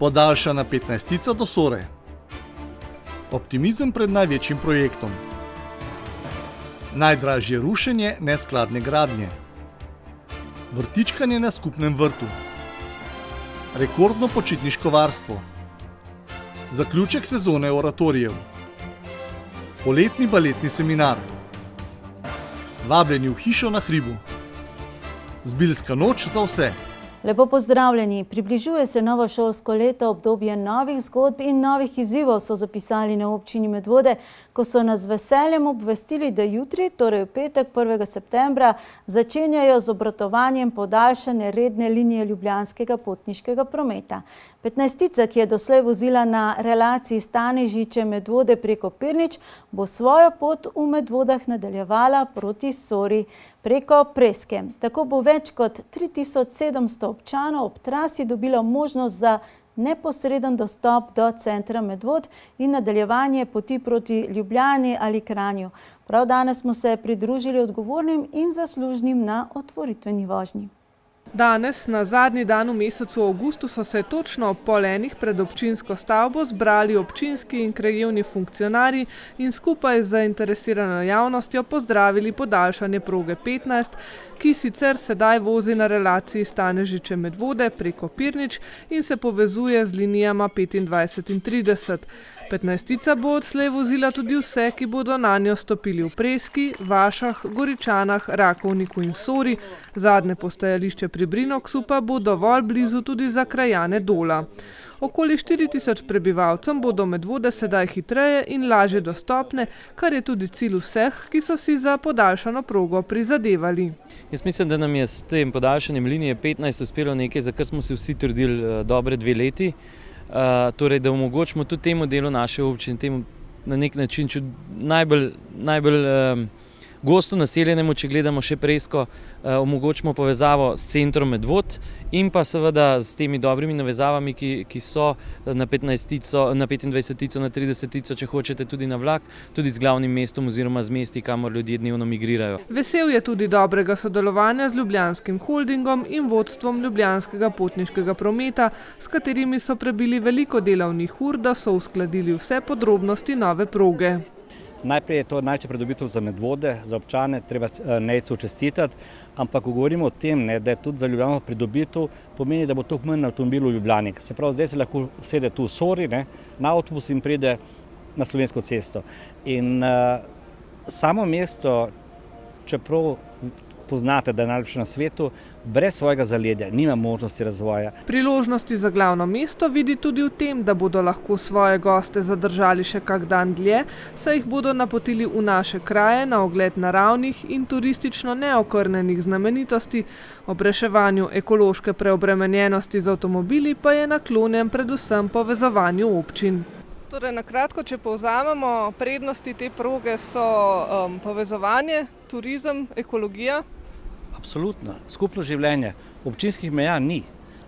Podaljšana 15-tica do Sore. Optimizem pred največjim projektom. Najdražje rušenje neskladne gradnje. Vrtičkanje na skupnem vrtu. Rekordno počitniško varstvo. Zaključek sezone oratorijev. Poletni baletni seminar. Vabljeni v hišo na hribu. Zbiljska noč za vse. Lepo pozdravljeni. Približuje se novo šolsko leto, obdobje novih zgodb in novih izzivov, so zapisali na občini Medvode, ko so nas z veseljem obvestili, da jutri, torej v petek 1. septembra, začenjajo z obratovanjem podaljšane redne linije ljubljanskega potniškega prometa. 15-tica, ki je doslej vozila na relaciji Stanežiče-Medvode preko Pirnič, bo svojo pot v Medvodah nadaljevala proti Sori preko Preske. Tako bo več kot 3700 občanov ob trasi dobilo možnost za neposreden dostop do centra Medvod in nadaljevanje poti proti Ljubljani ali Kranju. Prav danes smo se pridružili odgovornim in zaslužnim na otvoritveni vožnji. Danes, na zadnji dan v mesecu avgustu, so se točno ob 12:30 pred občinsko stavbo zbrali občinski in krajevni funkcionarji in skupaj z zainteresirano javnostjo pozdravili podaljšanje proge 15, ki sicer sedaj vozi na relaciji Stanežiče-Medvode preko Pirnič in se povezuje z linijama 25 in 30. 15-tica bo odslej vozila tudi vse, ki bodo nanjo stopili v Preski, Vašah, Goričanah, Rakovniku in Sori. Zadnje postajališče pri Brinoksu pa bo dovolj blizu tudi za krajane Dola. Okoli 4000 prebivalcem bodo Medvode sedaj hitreje in lažje dostopne, kar je tudi cilj vseh, ki so si za podaljšano progo prizadevali. Jaz mislim, da nam je s tem podaljšanjem linije 15 uspelo nekaj, za kar smo si vsi trudili dobre 2 leti. Torej, da omogočimo tudi temu delu naše občine, temu na nek način najbolj gosto naseljenemu, če gledamo še Presko, omogočimo povezavo s centrom Medvod in pa seveda s temi dobrimi navezavami, ki so na 15-tico, na 25-tico, na 30-tico, če hočete tudi na vlak, tudi z glavnim mestom oziroma z mesti, kamor ljudje dnevno migrirajo. Vesel je tudi dobrega sodelovanja z Ljubljanskim holdingom in vodstvom Ljubljanskega potniškega prometa, s katerimi so prebili veliko delovnih ur, da so uskladili vse podrobnosti nove proge. Najprej je to največja pridobitev za Medvode, za občane, treba Nejcu čestitati, ampak ko govorimo o tem, da je tudi za Ljubljano pridobitev, pomeni, da bo to manj avtomobilov v Ljubljani. Se pravi, zdaj se lahko usede tu v Sori, na avtobus in pride na Slovensko cesto. In samo mesto, čeprav poznate, da je najlepše na svetu, brez svojega zaledja nima možnosti razvoja. Priložnosti za glavno mesto vidi tudi v tem, da bodo lahko svoje goste zadržali še kak dan dlje, saj jih bodo napotili v naše kraje na ogled naravnih in turistično neokrnjenih znamenitosti. Ob reševanju ekološke preobremenjenosti z avtomobili pa je naklonjen predvsem povezovanju občin. Torej, na kratko, če povzamemo, prednosti te proge so povezovanje, turizem, ekologija. Absolutno. Skupno življenje. Občinskih meja ni.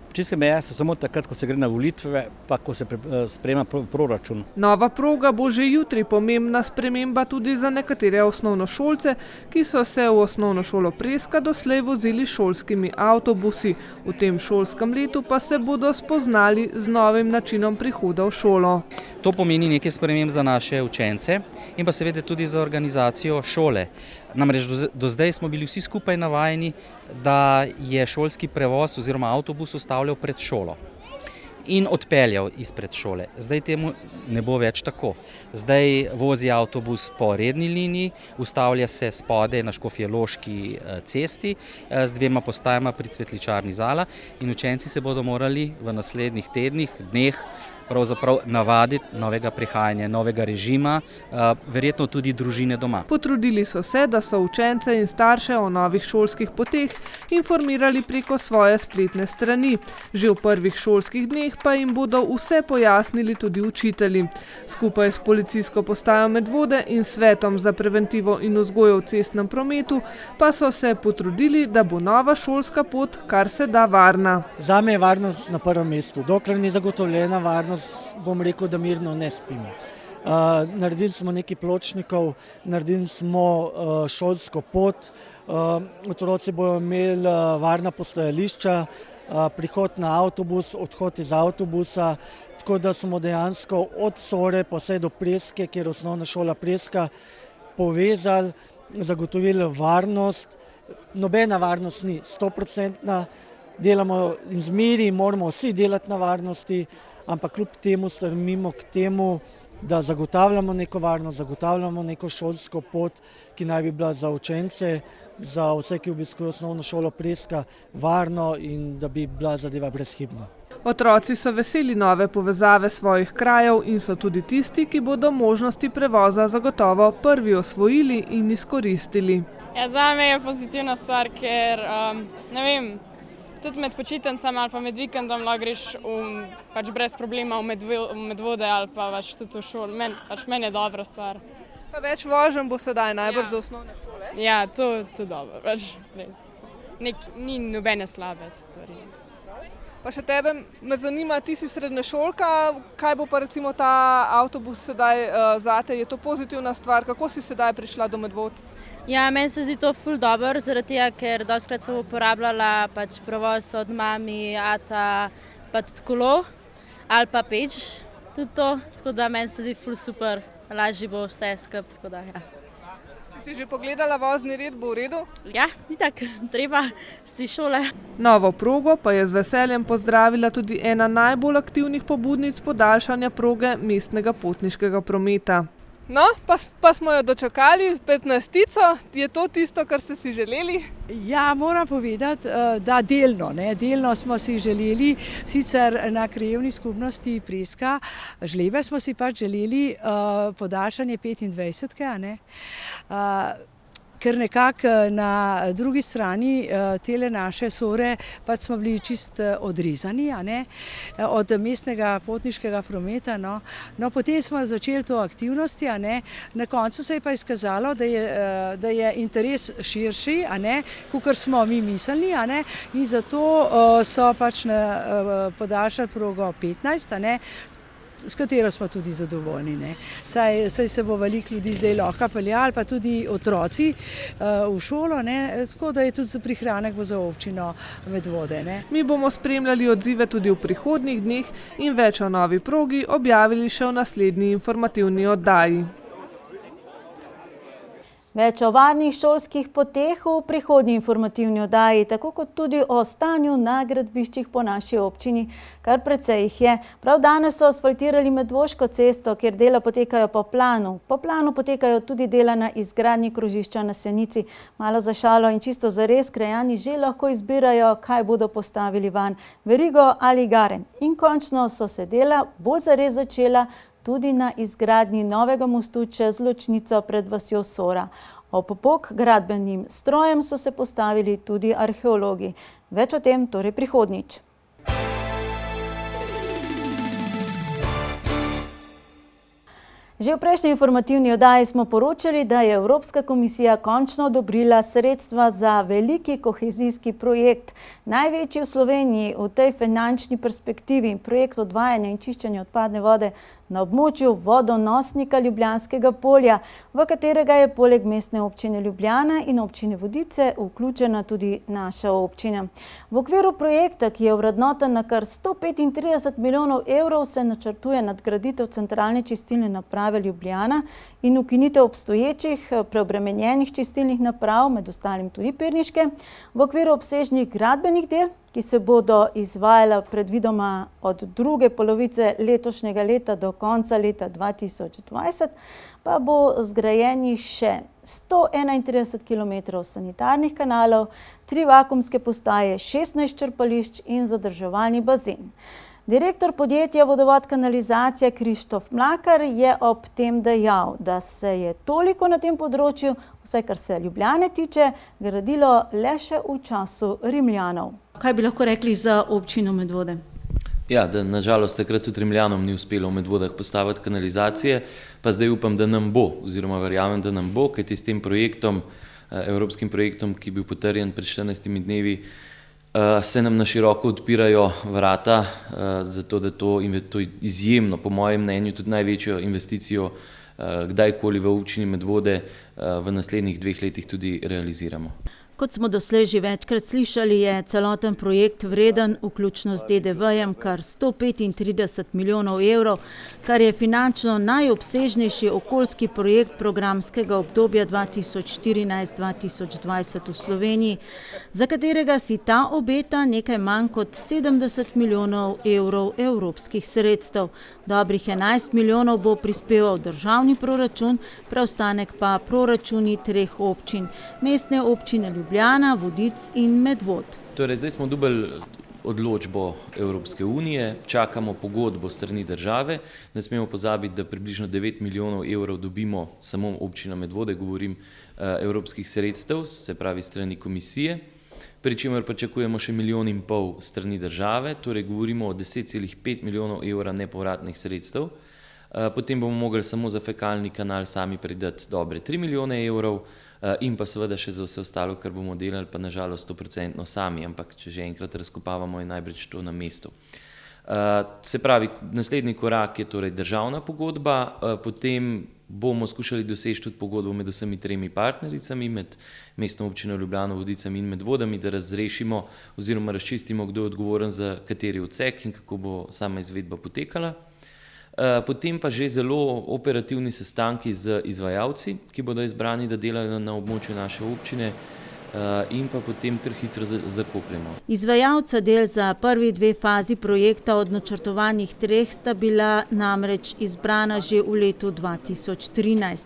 Občinske meje so samo takrat, ko se gre na volitve, pa ko se sprejema proračun. Nova proga bo že jutri pomembna sprememba tudi za nekatere osnovnošolce, ki so se v osnovno šolo Preska doslej vozili šolskimi avtobusi. V tem šolskem letu pa se bodo spoznali z novim načinom prihoda v šolo. To pomeni nekaj sprememb za naše učence in pa seveda tudi za organizacijo šole. Namreč do zdaj smo bili vsi skupaj navajeni, da je šolski prevoz oziroma avtobus ustavljal pred šolo in odpeljal izpred šole. Zdaj temu ne bo več tako. Zdaj vozi avtobus po redni liniji, ustavlja se spodaj na Škofjeloški cesti z 2 postajama pri Cvetličarni Zala in učenci se bodo morali v naslednjih tednih, dneh pravzaprav navaditi novega prihajanja, novega režima, verjetno tudi družine doma. Potrudili so se, da so učence in starše o novih šolskih poteh informirali preko svoje spletne strani. Že v prvih šolskih dneh pa jim bodo vse pojasnili tudi učitelji. Skupaj s policijsko postajo Medvode in svetom za preventivo in vzgojo v cestnem prometu pa so se potrudili, da bo nova šolska pot kar se da varna. Zame je varnost na prvem mestu. Dokler ni zagotovljena varnost, bom rekel, da mirno ne spimo. Naredili smo nekaj pločnikov, naredili smo šolsko pot, otroci bodo imeli varna postajališča, prihod na avtobus, odhod iz avtobusa, tako da smo dejansko od Sore pa vse do Preske, kjer je osnovna šola Preska, povezali, zagotovili varnost. Nobena varnost ni 100%, delamo in zmeri, moramo vsi delati na varnosti, ampak kljub temu stremimo k temu, da zagotavljamo neko varnost, zagotavljamo neko šolsko pot, ki naj bi bila za učence, za vse, ki obiskujejo osnovno šolo Preska, varno in da bi bila zadeva brezhibna. Otroci so veseli nove povezave svojih krajev in so tudi tisti, ki bodo možnosti prevoza zagotovo prvi osvojili in izkoristili. Ja, zame je pozitivna stvar, ker ne vem, tudi med počitnicami ali pa med vikendom lahko greš pač brez problema v Medvode ali pa pač tudi v šolo. Meni je dobra stvar. Pa več voženj bo sedaj najbrž do osnovne šole? Ja, to dobro, pač res. Ni nobene slabe stvari. Pa še tebe me zanima, ti si srednješolka, kaj bo pa recimo ta avtobus sedaj zate? Je to pozitivna stvar? Kako si sedaj prišla do Medvod? Ja, meni se zdi to ful dobro, zaradi tega, ker dostikrat sem uporabljala pač prevoz od mami, ata, pa tudi kolo ali pa peč, tudi to, tako da meni se zdi ful super, lažje bo vse skupaj, tako da ja. Si že pogledala vozni red, bo v redu? Ja, ni tako, treba si šole. Novo progo pa je z veseljem pozdravila tudi ena najbolj aktivnih pobudnic podaljšanja proge mestnega potniškega prometa. No, pa smo jo dočakali, 15-tico, je to tisto, kar ste si želeli? Ja, moram povedati, da delno smo si želeli, sicer na krajevni skupnosti Preska, Žlebe smo si pač želeli podaljšanje 25-ke, ker nekako na drugi strani tele naše Sore pač smo bili čist odrezani od mestnega potniškega prometa. No, potem smo začeli to aktivnosti, na koncu se je pa izkazalo, da je interes širši, kakor smo mi mislili, in zato so pač podaljšali progo 15, s katero smo tudi zadovoljni. Saj se bo veliko ljudi zdaj lahko peljalo, pa tudi otroci v šolo, tako da je tudi za prihranek bo za občino Medvode. Mi bomo spremljali odzive tudi v prihodnjih dneh in več o novi progi objavili še v naslednji informativni oddaji. Več o varnih šolskih poteh v prihodnji informativni oddaji, tako kot tudi o stanju na gradbiščih po naši občini, kar precej jih je. Prav danes so asfaltirali Medvoško cesto, kjer dela potekajo po planu. Po planu potekajo tudi dela na izgradnji krožišča na Senici. Malo za šalo in čisto zares krajani že lahko izbirajo, kaj bodo postavili vanj, verigo ali gare. In končno so se dela bolj zares začela tudi na izgradnji novega mostu čez ločnico pred vasjo Sora. Ob bok gradbenim strojem so se postavili tudi arheologi. Več o tem torej prihodnjič. Že v prejšnji informativni oddaji smo poročali, da je Evropska komisija končno odobrila sredstva za veliki kohezijski projekt, največji v Sloveniji v tej finančni perspektivi, projekt odvajanja in čiščenja odpadne vode na območju vodonosnika Ljubljanskega polja, v katerega je poleg mestne občine Ljubljana in občine Vodice vključena tudi naša občina. V okviru projekta, ki je ovrednoten na kar 135 milijonov evrov, se načrtuje nadgraditev centralne čistilne naprave Ljubljana in ukinitev obstoječih preobremenjenih čistilnih naprav, med ostalim tudi pirniške, v okviru obsežnih gradbenih del, ki se bodo izvajala predvidoma od druge polovice letošnjega leta do konca leta 2020, pa bo zgrajenih še 131 km sanitarnih kanalov, 3 vakuumske postaje, 16 črpališč in zadrževalni bazen. Direktor podjetja Vodovod kanalizacija Krištof Mlakar je ob tem dejal, da se je toliko na tem področju, vsaj kar se Ljubljane tiče, gradilo le še v času Rimljanov. Kaj bi lahko rekli za občino Medvode? Ja, da nažalost takrat tudi Rimljanom ni uspelo v Medvodah postaviti kanalizacije, pa zdaj upam, da nam bo, oziroma verjamem, da nam bo, kajti s tem projektom, evropskim projektom, ki je bil potrjen pred 14 dnevi, se nam na široko odpirajo vrata, zato da to izjemno, po mojem mnenju, tudi največjo investicijo kdajkoli v občini Medvode v naslednjih 2 letih tudi realiziramo. Kot smo doslej že večkrat slišali, je celoten projekt vreden, vključno z DDV-jem, kar 135 milijonov evrov, kar je finančno najobsežnejši okoljski projekt programskega obdobja 2014-2020 v Sloveniji, za katerega si ta obeta nekaj manj kot 70 milijonov evrov evropskih sredstev. Dobrih 11 milijonov bo prispeval državni proračun, preostanek pa proračuni 3 občin, mestne občine Ljubljana, Vodic in Medvod. Torej, zdaj smo dobili odločbo Evropske unije, čakamo pogodbo strani države. Ne smemo pozabiti, da približno 9 milijonov evrov dobimo samo občina Medvode, govorim evropskih sredstev, se pravi strani komisije, pri čemer pričakujemo še 1,5 milijona strani države, torej govorimo o 10,5 milijonov evra nepovratnih sredstev. Potem bomo mogli samo za fekalni kanal sami pridati dobre 3 milijone evrov in pa seveda še za vse ostalo, kar bomo delali, pa nažalost 100% sami, ampak če že enkrat razkopavamo, je najbrž to na mestu. Se pravi, naslednji korak je torej državna pogodba, potem bomo skušali doseči tudi pogodbo med vsemi 3 partnericami, med mestno občino Ljubljano, Vodicami in Medvodami, da razrešimo oziroma razčistimo, kdo je odgovoren za kateri odsek in kako bo sama izvedba potekala. Potem pa že zelo operativni sestanki z izvajalci, ki bodo izbrani, da delajo na območju naše občine, in pa potem kar hitro zakopljemo. Izvajalca del za prvi 2 fazi projekta od načrtovanih 3 sta bila namreč izbrana že v letu 2013.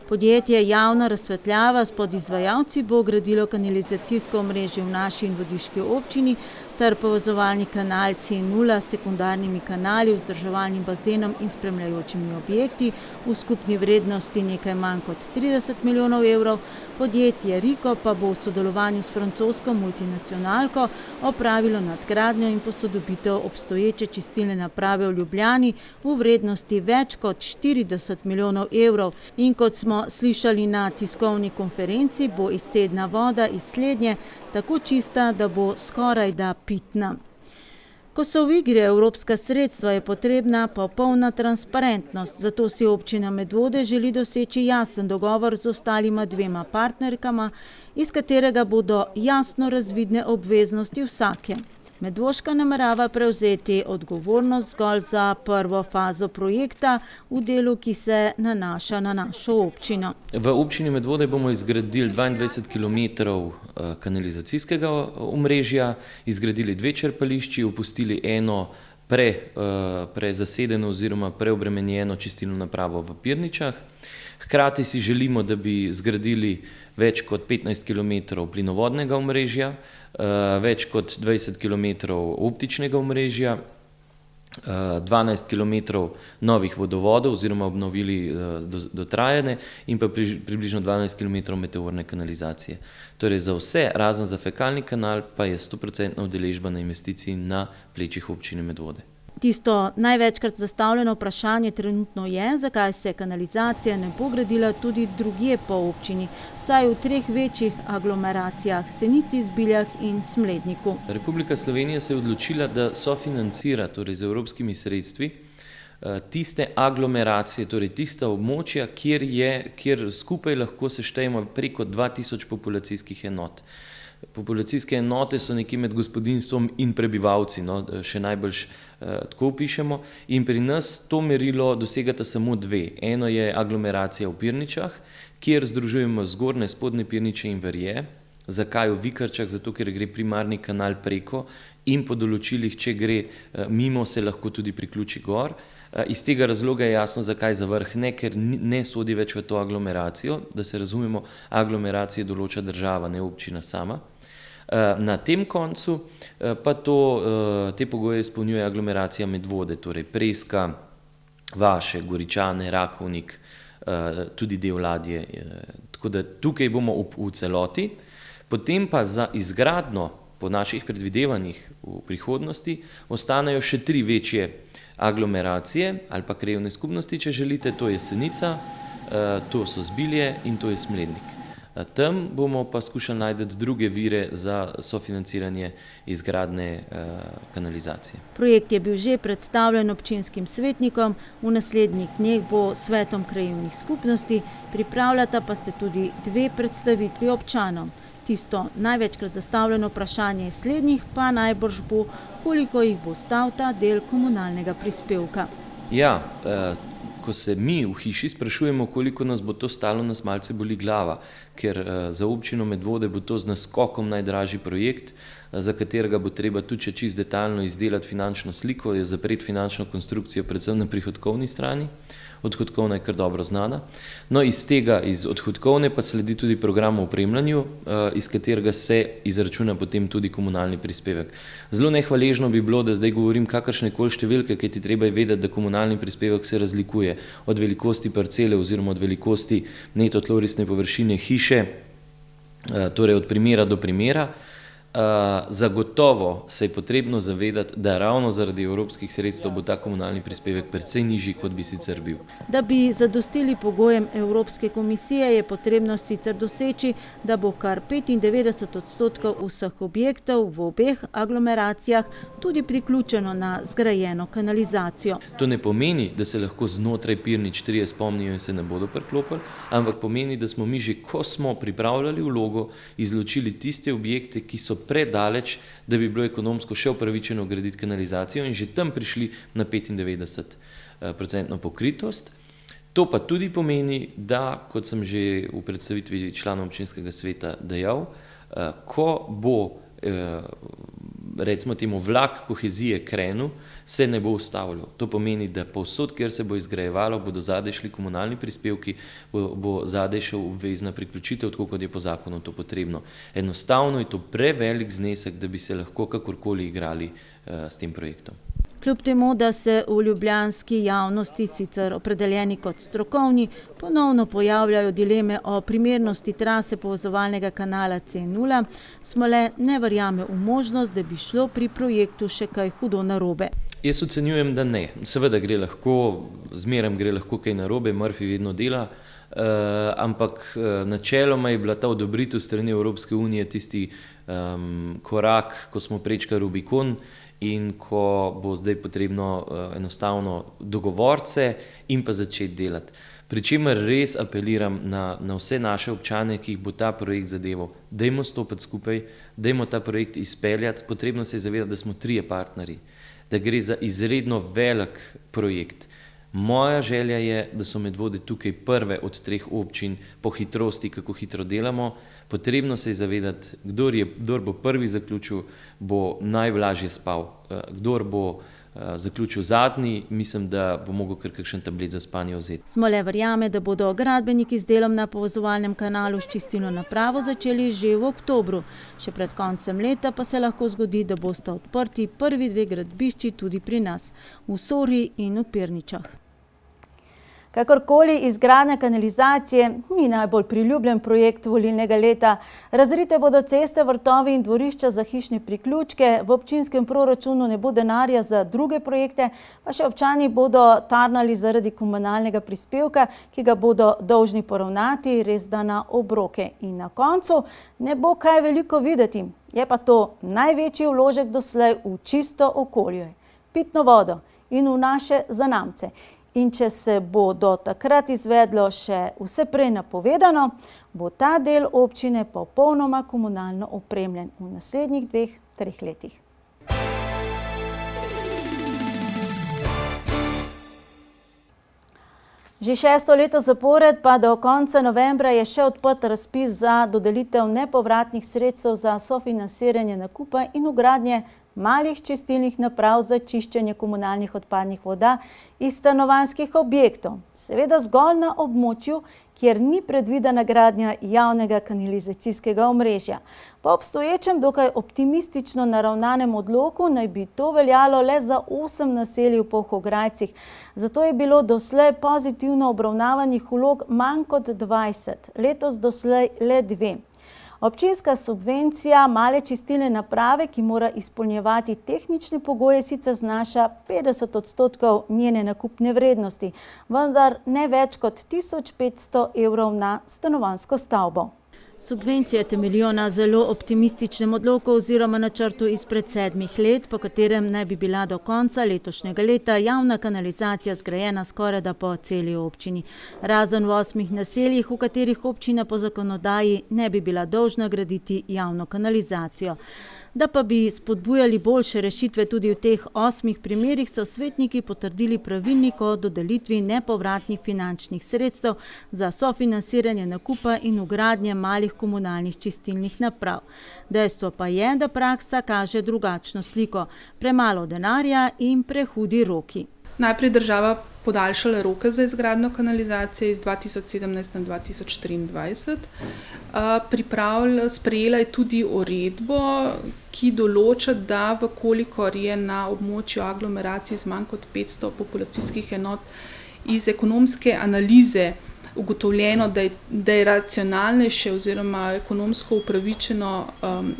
Podjetje Javna razsvetljava s podizvajalci bo gradilo kanalizacijsko omrežje v naši in vodiški občini ter povezovalni kanal C0 s sekundarnimi kanali, vzdrževalnim bazenom in spremljajočimi objekti v skupni vrednosti nekaj manj kot 30 milijonov evrov. Podjetje Riko pa bo v sodelovanju s francosko multinacionalko opravilo nadgradnjo in posodobitev obstoječe čistilne naprave v Ljubljani v vrednosti več kot 40 milijonov evrov. In kot smo slišali na tiskovni konferenci, bo izcedna voda iz slednje tako čista, da bo skorajda pitna. Ko so v igri evropska sredstva, je potrebna popolna transparentnost, zato si občina Medvode želi doseči jasen dogovor z ostalima 2 partnerkama, iz katerega bodo jasno razvidne obveznosti vsake. Medvoška namerava prevzeti odgovornost zgolj za prvo fazo projekta v delu, ki se nanaša na našo občino. V občini Medvode bomo izgradili 22 kilometrov kanalizacijskega omrežja, izgradili 2 črpališči, opustili eno prezasedeno oziroma preobremenjeno čistilno napravo v Pirničah. Hkrati si želimo, da bi zgradili več kot 15 kilometrov plinovodnega omrežja, več kot 20 kilometrov optičnega omrežja, 12 kilometrov novih vodovodov oziroma obnovili dotrajane in pa približno 12 kilometrov meteorne kanalizacije. Torej za vse, razen za fekalni kanal, pa je 100% udeležba na investiciji na plečih občine Medvode. Tisto največkrat zastavljeno vprašanje trenutno je, zakaj se kanalizacija ne bo gradila tudi drugje po občini, vsaj v 3 večjih aglomeracijah, Senici, Zbiljah in Smledniku. Republika Slovenija se je odločila, da sofinancira, torej z evropskimi sredstvi, tiste aglomeracije, torej tista območja, kjer skupaj lahko seštejemo preko 2000 populacijskih enot. Populacijske enote so nekje med gospodinjstvom in prebivalci, še najbolj tako pišemo, in pri nas to merilo dosegata samo 2. Eno je aglomeracija v Pirničah, kjer združujemo zgornje, spodnje Pirniče in Verje. Zakaj v Vikrčah? Zato, ker gre primarni kanal preko in po določilih, če gre mimo, se lahko tudi priključi gor. Iz tega razloga je jasno, zakaj za Vrh ne, ker ne sodi več v to aglomeracijo, da se razumemo, aglomeracije določa država, ne občina sama. Na tem koncu pa te pogoje izpolnjuje aglomeracija Medvode, torej Preska, Vaše, Goričane, Rakovnik, tudi del Ladje. Tako da tukaj bomo v celoti. Potem pa za izgradnjo po naših predvidevanjih v prihodnosti ostanejo še 3 večje aglomeracije ali pa krajevne skupnosti, če želite, to je Senica, to so Zbilje in to je Smlednik. Tam bomo pa skušali najti druge vire za sofinanciranje izgradnje kanalizacije. Projekt je bil že predstavljen občinskim svetnikom, v naslednjih dneh bo svetom krajevnih skupnosti, pripravljata pa se tudi 2 predstavitvi občanom. Tisto največkrat zastavljeno vprašanje slednjih pa najbrž bo, koliko jih bo stal ta del komunalnega prispevka. Ja, ko se mi v hiši sprašujemo, koliko nas bo to stalo, nas malce boli glava, ker za občino Medvode bo to z naskokom najdražji projekt, za katerega bo treba tudi če čisto detaljno izdelati finančno sliko, jo zapreti finančno konstrukcijo predvsem na prihodkovni strani. Odhodkovna je kar dobro znana. No, iz odhodkovne pa sledi tudi program o opremljanju, iz katerega se izračuna potem tudi komunalni prispevek. Zelo nehvaležno bi bilo, da zdaj govorim kakršnekoli številke, kaj ti treba je vedeti, da komunalni prispevek se razlikuje od velikosti parcele oziroma od velikosti neto tlorisne površine hiše, torej od primera do primera. Zagotovo se je potrebno zavedati, da ravno zaradi evropskih sredstev bo ta komunalni prispevek precej nižji, kot bi sicer bil. Da bi zadostili pogojem Evropske komisije, je potrebno sicer doseči, da bo kar 95% vseh objektov v obeh aglomeracijah tudi priključeno na zgrajeno kanalizacijo. To ne pomeni, da se lahko znotraj Pirnič 3 spomnijo in se ne bodo priklopili, ampak pomeni, da smo mi že, ko smo pripravljali vlogo, izločili tiste objekte, ki so predaleč, da bi bilo ekonomsko še upravičeno graditi kanalizacijo in že tam prišli na 95% pokritost. To pa tudi pomeni, da, kot sem že v predstavitvi članov občinskega sveta dejal, ko bo recimo temu vlak kohezije krenil, se ne bo ustavljal. To pomeni, da povsod, kjer se bo izgrajevalo, bodo zadaj šli komunalni prispevki, bo zadaj šel obvezna priključitev, tako kot je po zakonu to potrebno. Enostavno je to prevelik znesek, da bi se lahko kakorkoli igrali s tem projektom. Kljub temu, da se v ljubljanski javnosti, sicer opredeljeni kot strokovni, ponovno pojavljajo dileme o primernosti trase povezovalnega kanala C0, Smole ne verjame v možnost, da bi šlo pri projektu še kaj hudo narobe. Jaz ocenjujem, da ne. Seveda gre lahko, zmeraj gre lahko kaj narobe, Murphy vedno dela, ampak načeloma je bila ta odobritev strani Evropske unije tisti korak, ko smo prečkali Rubikon, in ko bo zdaj potrebno enostavno dogovorce in pa začeti delati. Pričemer res apeliram na vse naše občane, ki jih bo ta projekt zadeval. Dajmo stopiti skupaj, dajmo ta projekt izpeljati, potrebno se je zavedati, da smo 3 partnerji, da gre za izredno velik projekt. Moja želja je, da so Medvode tukaj prve od 3 občin po hitrosti, kako hitro delamo. Potrebno se je zavedati, kdor bo prvi zaključil, bo najlažje spal. Kdor bo zaključil zadnji, mislim, da bo mogel kar kakšen tablet za spanje vzeti. Smole verjame, da bodo gradbeniki z delom na povezovalnem kanalu s čistilno napravo začeli že v oktobru. Še pred koncem leta pa se lahko zgodi, da bosta odprti prvi 2 gradbišči tudi pri nas, v Sori in v Pirničah. Kakorkoli, izgradnja kanalizacije ni najbolj priljubljen projekt volilnega leta. Razrite bodo ceste, vrtovi in dvorišča za hišne priključke, v občinskem proračunu ne bo denarja za druge projekte, pa še občani bodo tarnali zaradi komunalnega prispevka, ki ga bodo dolžni poravnati res da na obroke. In na koncu ne bo kaj veliko videti. Je pa to največji vložek doslej v čisto okolje, pitno vodo in v naše zanamce. In če se bo do takrat izvedlo še vse prej napovedano, bo ta del občine popolnoma komunalno opremljen v naslednjih 2-3 letih. Že 6. leto zapored pa do konca novembra je še odprt razpis za dodelitev nepovratnih sredstev za sofinansiranje nakupa in vgradnje malih čistilnih naprav za čiščenje komunalnih odpadnih voda iz stanovanjskih objektov, seveda zgolj na območju, kjer ni predvidena gradnja javnega kanalizacijskega omrežja. Po obstoječem dokaj optimistično naravnanem odloku naj bi to veljalo le za 8 naselij v Polhograjcih, zato je bilo doslej pozitivno obravnavanih vlog manj kot 20, letos doslej le 2. Občinska subvencija male čistilne naprave, ki mora izpolnjevati tehnične pogoje, sicer znaša 50% njene nakupne vrednosti, vendar ne več kot 1500 € na stanovanjsko stavbo. Subvencije temeljijo na zelo optimističnem odloku oziroma načrtu izpred 7 let, po katerem naj bi bila do konca letošnjega leta javna kanalizacija zgrajena skorajda po celi občini. Razen v 8 naseljih, v katerih občina po zakonodaji ne bi bila dolžna graditi javno kanalizacijo. Da pa bi spodbujali boljše rešitve tudi v teh 8 primerih, so svetniki potrdili pravilnik o dodelitvi nepovratnih finančnih sredstev za sofinansiranje nakupa in vgradnje malih komunalnih čistilnih naprav. Dejstvo pa je, da praksa kaže drugačno sliko, premalo denarja in prehudi roki. Najprej država podaljšala roke za izgradnjo kanalizacije iz 2017 na 2023. Sprejela je tudi uredbo, ki določa, da vkolikor je na območju aglomeracij z manj kot 500 populacijskih enot iz ekonomske analize ugotovljeno, da je racionalnejše oziroma ekonomsko upravičeno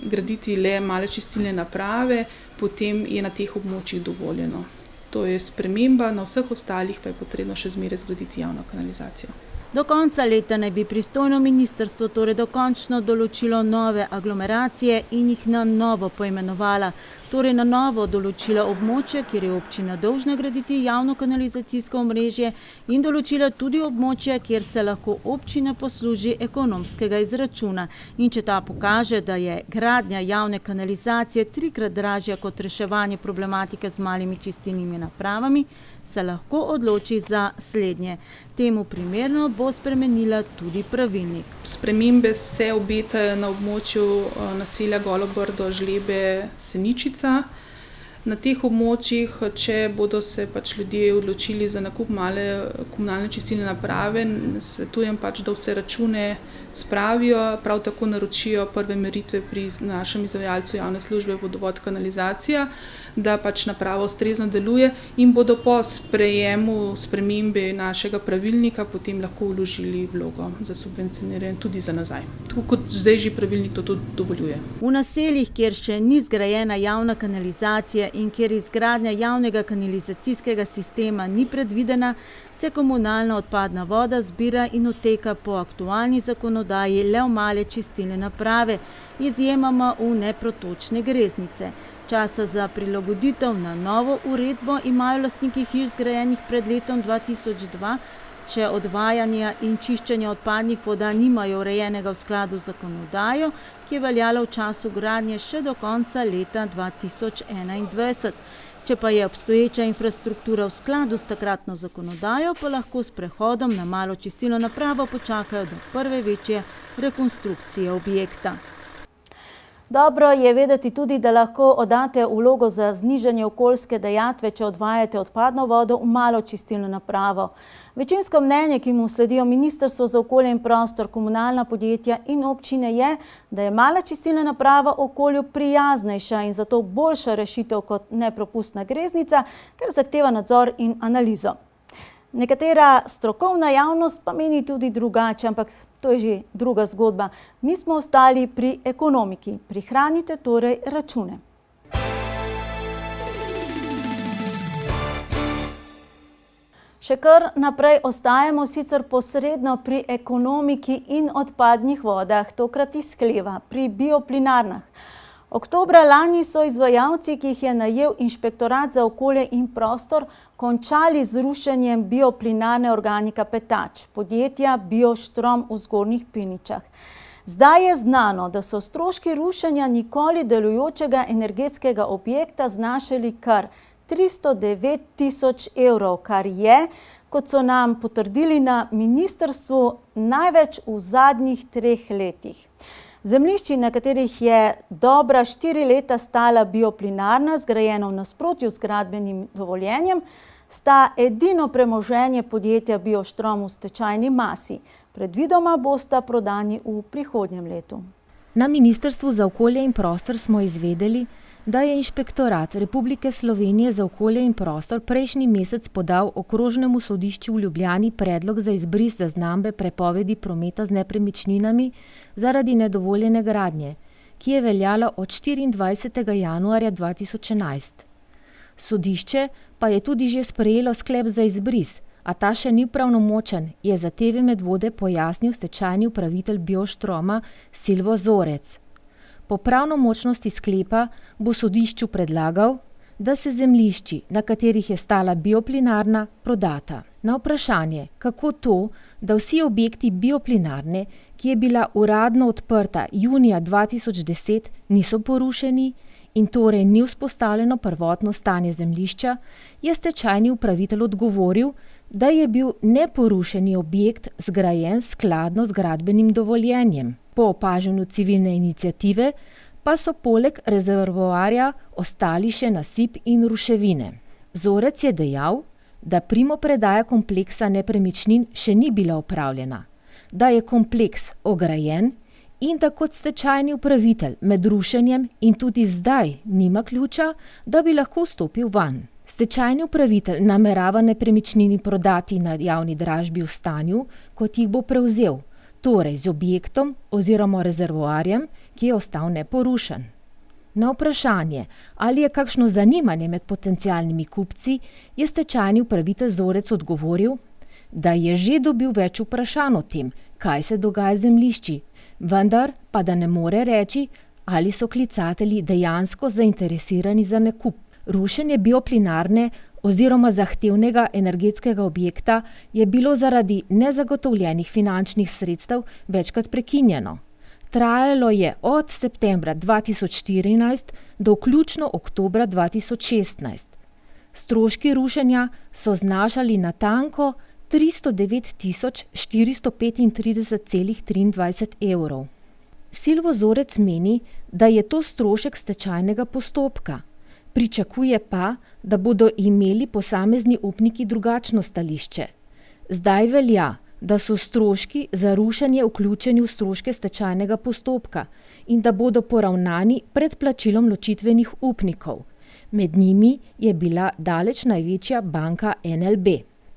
graditi le male čistilne naprave, potem je na teh območjih dovoljeno. To je sprememba, na vseh ostalih pa je potrebno še zmeraj zgraditi javno kanalizacijo. Do konca leta naj bi pristojno ministrstvo torej dokončno določilo nove aglomeracije in jih na novo poimenovala, torej na novo določila območje, kjer je občina dolžna graditi javno kanalizacijsko omrežje in določila tudi območje, kjer se lahko občina posluži ekonomskega izračuna. In če ta pokaže, da je gradnja javne kanalizacije 3-krat dražja kot reševanje problematike z malimi čistilnimi napravami, se lahko odloči za slednje. Temu primerno bo spremenila tudi pravilnik. Spremembe se obetajo na območju naselja Golo Brdo, Žlebe, Seničica. Na teh območjih, če bodo se ljudje odločili za nakup male komunalne čistilne naprave, svetujem da vse račune spravijo, prav tako naročijo prve meritve pri našem izvajalcu javne službe vodovod kanalizacija, da naprava ustrezno deluje in bodo po sprejemu spremembe našega pravilnika potem lahko vložili vlogo za subvencioniranje tudi za nazaj. Tako kot zdaj že pravilnik to tudi dovoljuje. V naseljih, kjer še ni zgrajena javna kanalizacija in kjer izgradnja javnega kanalizacijskega sistema ni predvidena, se komunalna odpadna voda zbira in odteka po aktualni zakonodaji le v male čistilne naprave, izjemoma v neprotočne greznice. Časa za prilagoditev na novo uredbo imajo lastniki hiš zgrajenih pred letom 2002, če odvajanja in čiščenja odpadnih voda nimajo urejenega v skladu z zakonodajo, ki je veljala v času gradnje še do konca leta 2021. Če pa je obstoječa infrastruktura v skladu s takratno zakonodajo, pa lahko s prehodom na malo čistilno napravo počakajo do prve večje rekonstrukcije objekta. Dobro je vedeti tudi, da lahko oddate vlogo za znižanje okoljske dajatve, če odvajate odpadno vodo v malo čistilno napravo. Večinsko mnenje, ki mu sledijo Ministrstvo za okolje in prostor, komunalna podjetja in občine, je, da je mala čistilna naprava okolju prijaznejša in zato boljša rešitev kot nepropustna greznica, ker zahteva nadzor in analizo. Nekatera strokovna javnost pa meni tudi drugače, ampak to je že druga zgodba. Mi smo ostali pri ekonomiki. Prihranite torej račune. Še kar naprej ostajamo sicer posredno pri ekonomiki in odpadnih vodah, tokrat iz hleva, pri bioplinarnah. Oktobra lani so izvajalci, ki jih je najel Inšpektorat za okolje in prostor, končali z rušenjem bioplinarne organika Petač, podjetja Bioštrom v Zgornjih Piničah. Zdaj je znano, da so stroški rušenja nikoli delujočega energetskega objekta znašali kar 309 000 evrov, kar je, kot so nam potrdili na ministrstvu, največ v zadnjih 3 letih. Zemljišči, na katerih je dobra 4 leta stala bioplinarna, zgrajena v nasprotju z gradbenim dovoljenjem, sta edino premoženje podjetja Bioštrom v stečajni masi. Predvidoma bosta prodani v prihodnjem letu. Na Ministrstvu za okolje in prostor smo izvedeli, da je Inšpektorat Republike Slovenije za okolje in prostor prejšnji mesec podal Okrožnemu sodišču v Ljubljani predlog za izbris zaznambe prepovedi prometa z nepremičninami zaradi nedovoljene gradnje, ki je veljala od 24. januarja 2011. Sodišče pa je tudi že sprejelo sklep za izbris, a ta še ni pravnomočen, je za TV Medvode pojasnil stečajni upravitelj Biostroma Silvo Zorec. Po pravnomočnosti sklepa bo sodišču predlagal, da se zemljišči, na katerih je stala bioplinarna, prodata. Na vprašanje, kako to, da vsi objekti bioplinarne, ki je bila uradno odprta junija 2010, niso porušeni in torej ni vzpostavljeno prvotno stanje zemljišča, je stečajni upravitelj odgovoril, da je bil neporušeni objekt zgrajen skladno z gradbenim dovoljenjem. Po opažanju civilne iniciative pa so poleg rezervoarja ostali še nasip in ruševine. Zorec je dejal, da primopredaja kompleksa nepremičnin še ni bila opravljena, da je kompleks ograjen in da kot stečajni upravitelj med rušenjem in tudi zdaj nima ključa, da bi lahko vstopil vanj. Stečajni upravitelj namerava nepremičnini prodati na javni dražbi v stanju, kot jih bo prevzel, torej z objektom oziroma rezervoarjem, ki je ostal neporušen. Na vprašanje, ali je kakšno zanimanje med potencialnimi kupci, je stečajni upravitelj Zorec odgovoril, da je že dobil več vprašanj o tem, kaj se dogaja z zemljišči, vendar pa da ne more reči, ali so klicatelji dejansko zainteresirani za nakup. Rušenje bioplinarne oziroma zahtevnega energetskega objekta je bilo zaradi nezagotovljenih finančnih sredstev večkrat prekinjeno. Trajalo je od septembra 2014 do vključno oktobra 2016. Stroški rušenja so znašali natanko 309 435,23 evrov. Silvo Zorec meni, da je to strošek stečajnega postopka. Pričakuje pa, da bodo imeli posamezni upniki drugačno stališče. Zdaj velja, da so stroški za rušenje vključeni v stroške stečajnega postopka in da bodo poravnani pred plačilom ločitvenih upnikov. Med njimi je bila daleč največja banka NLB.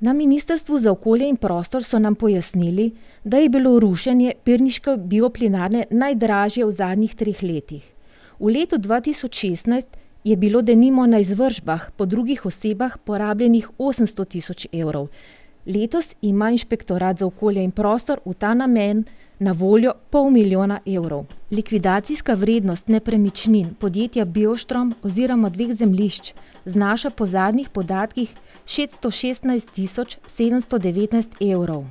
Na Ministrstvu za okolje in prostor so nam pojasnili, da je bilo rušenje pirniške bioplinarne najdražje v zadnjih 3 letih. V letu 2016 je bilo denimo na izvršbah po drugih osebah porabljenih 800 000 evrov. Letos ima Inšpektorat za okolje in prostor v ta namen na voljo 500 000 evrov. Likvidacijska vrednost nepremičnin podjetja Biostrom oziroma 2 zemljišč znaša po zadnjih podatkih 616 719 evrov.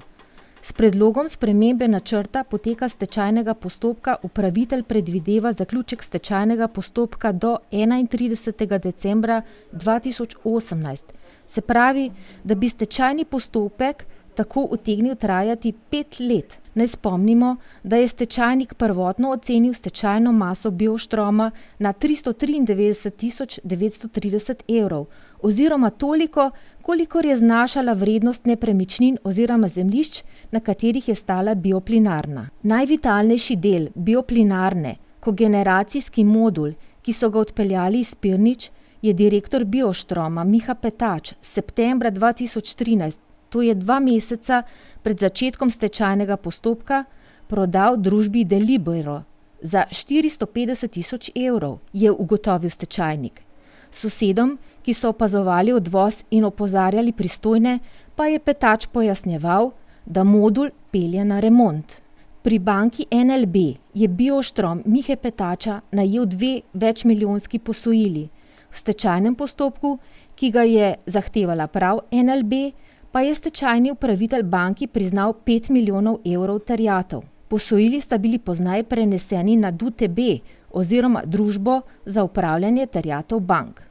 S predlogom spremembe načrta poteka stečajnega postopka upravitelj predvideva zaključek stečajnega postopka do 31. decembra 2018. Se pravi, da bi stečajni postopek tako utegnil trajati 5 let. Naj spomnimo, da je stečajnik prvotno ocenil stečajno maso Biostroma na 393 930 evrov oziroma toliko, kolikor je znašala vrednost nepremičnin oziroma zemljišč, na katerih je stala bioplinarna. Najvitalnejši del bioplinarne, kogeneracijski modul, ki so ga odpeljali iz Pirnič, je direktor Biostroma Miha Petač septembra 2013, to je 2 meseca pred začetkom stečajnega postopka, prodal družbi Delibero za 450 000 evrov, je ugotovil stečajnik. Sosedom, ki so opazovali odvoz in opozarjali pristojne, pa je Petač pojasnjeval, da modul pelje na remont. Pri banki NLB je Biostrom Mihe Petača najel 2 večmilijonski posojili. V stečajnem postopku, ki ga je zahtevala prav NLB, pa je stečajni upravitelj banki priznal 5 milijonov evrov terjatev. Posojili sta bili pozneje preneseni na DUTB oziroma Družbo za upravljanje terjatev bank.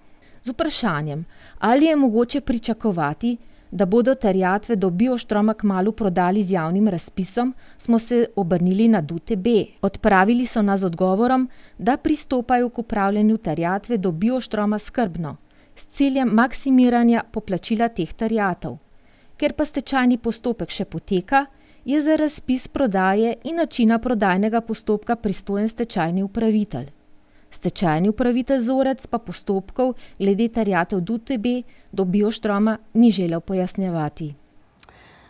Z vprašanjem, ali je mogoče pričakovati, da bodo terjatve do Biostroma kmalu prodali z javnim razpisom, smo se obrnili na DUTB. Odpravili so nas z odgovorom, da pristopajo k upravljanju terjatve do Biostroma skrbno, s ciljem maksimiranja poplačila teh terjatev. Ker pa stečajni postopek še poteka, je za razpis prodaje in načina prodajnega postopka pristojen stečajni upravitelj. Stečajni upravitelj Zorec pa postopkov glede terjatev DUTB do Biostroma ni želel pojasnjevati.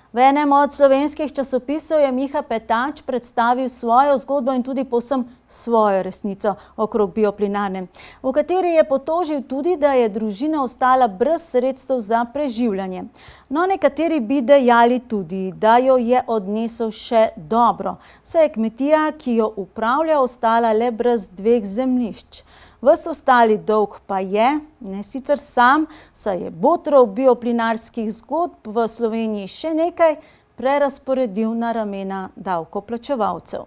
V enem od slovenskih časopisov je Miha Petač predstavil svojo zgodbo in tudi povsem svojo resnico okrog bioplinarne, v kateri je potožil tudi, da je družina ostala brez sredstev za preživljanje. No, nekateri bi dejali tudi, da jo je odnesel še dobro, saj je kmetija, ki jo upravlja, ostala le brez 2 zemljišč. Ves ostali dolg pa je, ne sicer sam, saj je botrov bioplinarskih zgodb v Sloveniji še nekaj, prerazporedil na ramena davkoplačevalcev.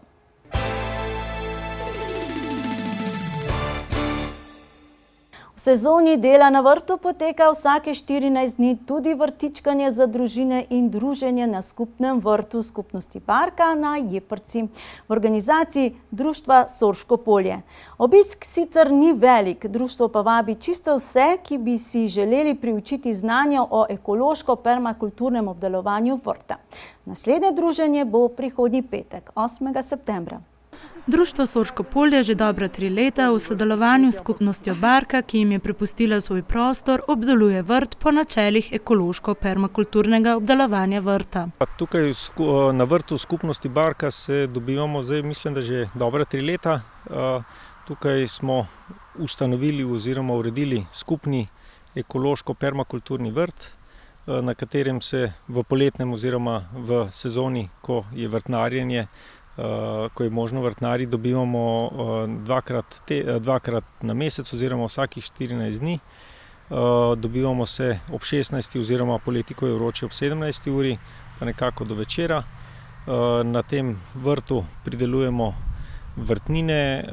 V sezoni dela na vrtu poteka vsake 14 dni tudi vrtičkanje za družine in druženje na skupnem vrtu skupnosti Barka na Jeprci v organizaciji društva Sorško polje. Obisk sicer ni velik, društvo pa vabi čisto vse, ki bi si želeli priučiti znanja o ekološko-permakulturnem obdelovanju vrta. Naslednje druženje bo prihodnji petek, 8. septembra. Društvo Sorško polje že dobra 3 leta v sodelovanju s skupnostjo Barka, ki jim je prepustila svoj prostor, obdeluje vrt po načelih ekološko-permakulturnega obdelovanja vrta. Tukaj na vrtu skupnosti Barka se dobivamo zdaj, mislim, da že dobra 3 leta. Tukaj smo ustanovili oziroma uredili skupni ekološko-permakulturni vrt, na katerem se v poletnem oziroma v sezoni, ko je vrtnarjenje, ko je možno vrtnari, dobivamo dvakrat na mesec oziroma vsakih 14 dni. Dobivamo se ob 16. oziroma poleti, ko je vroče, ob 17. uri, pa nekako do večera. Na tem vrtu pridelujemo vrtnine,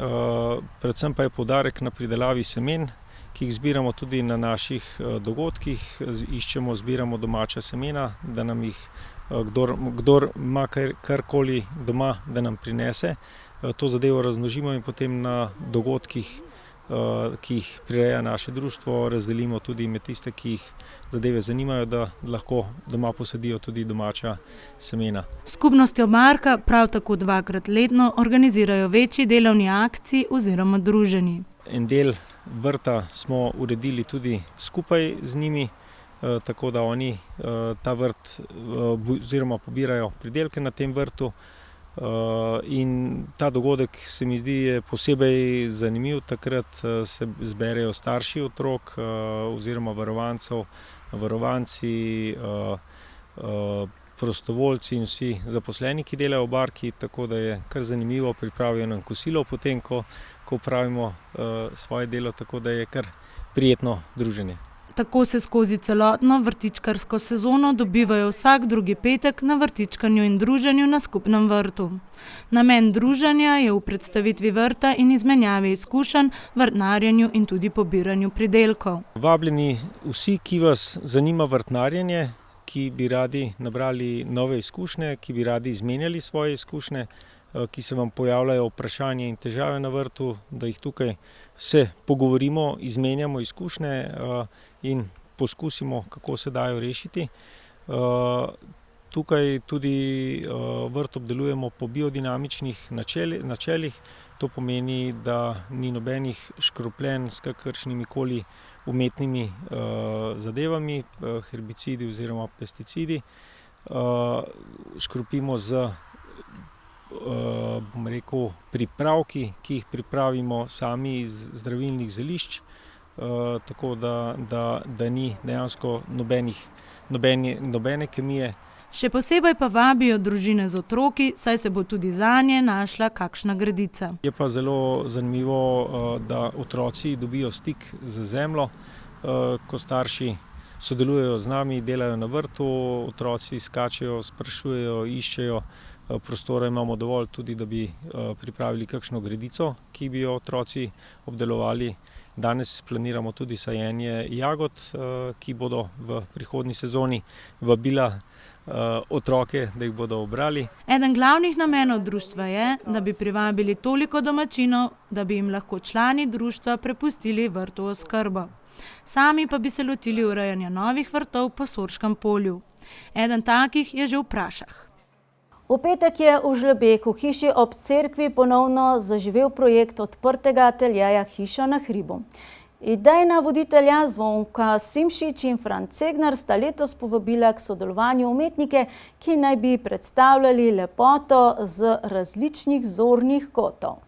predvsem pa je poudarek na pridelavi semen, ki jih zbiramo tudi na naših dogodkih. Iščemo, zbiramo domača semena, da nam jih kdor ima karkoli doma, da nam prinese. To zadevo razmnožimo in potem na dogodkih, ki jih prireja naše društvo, razdelimo tudi med tiste, ki jih zadeve zanimajo, da lahko doma posadijo tudi domača semena. Skupnostjo Barka prav tako 2-krat letno organizirajo večji delovni akciji oziroma druženji. En del vrta smo uredili tudi skupaj z njimi, tako da oni ta vrt oziroma pobirajo pridelke na tem vrtu. In ta dogodek se mi zdi je posebej zanimiv. Takrat se zberejo starši otrok oziroma varovancev, varovanci, prostovoljci in vsi zaposleni, ki delajo v Barki, tako da je kar zanimivo. Pripravijo nam kosilo potem, ko opravimo svoje delo, tako da je kar prijetno druženje. Tako se skozi celotno vrtičkarsko sezono dobivajo vsak drugi petek na vrtičkanju in druženju na skupnem vrtu. Namen druženja je v predstavitvi vrta in izmenjavi izkušenj, vrtnarjenju in tudi pobiranju pridelkov. Vabljeni vsi, ki vas zanima vrtnarjenje, ki bi radi nabrali nove izkušnje, ki bi radi izmenjali svoje izkušnje, ki se vam pojavljajo vprašanja in težave na vrtu, da jih tukaj se pogovorimo, izmenjamo izkušnje in poskusimo, kako se dajo rešiti. Tukaj tudi vrt obdelujemo po biodinamičnih načelih. To pomeni, da ni nobenih škropljenj s kakršnimi koli umetnimi zadevami, herbicidi oziroma pesticidi. Škropimo z pripravki, ki jih pripravimo sami iz zdravilnih zelišč, tako da ni dejansko nobene kemije. Še posebej pa vabijo družine z otroki, saj se bo tudi zanje našla kakšna gredica. Je pa zelo zanimivo, da otroci dobijo stik z zemljo, ko starši sodelujejo z nami, delajo na vrtu, otroci skačejo, sprašujejo, iščejo. Prostora imamo dovolj tudi, da bi pripravili kakšno gredico, ki bi jo otroci obdelovali. Danes planiramo tudi sajenje jagod, ki bodo v prihodnji sezoni vabila otroke, da jih bodo obrali. Eden glavnih namenov društva je, da bi privabili toliko domačinov, da bi jim lahko člani društva prepustili vrtu oskrbo. Sami pa bi se lotili urejanja novih vrtov po Sorškem polju. Eden takih je že v Prašah. V petek je v Žlebeku, hiši ob cerkvi, ponovno zaživel projekt odprtega ateljeja Hiša na hribu. Idejna voditelja Zvonka Simšič in Franc Cegnar sta letos povabila k sodelovanju umetnike, ki naj bi predstavljali lepoto z različnih zornih kotov.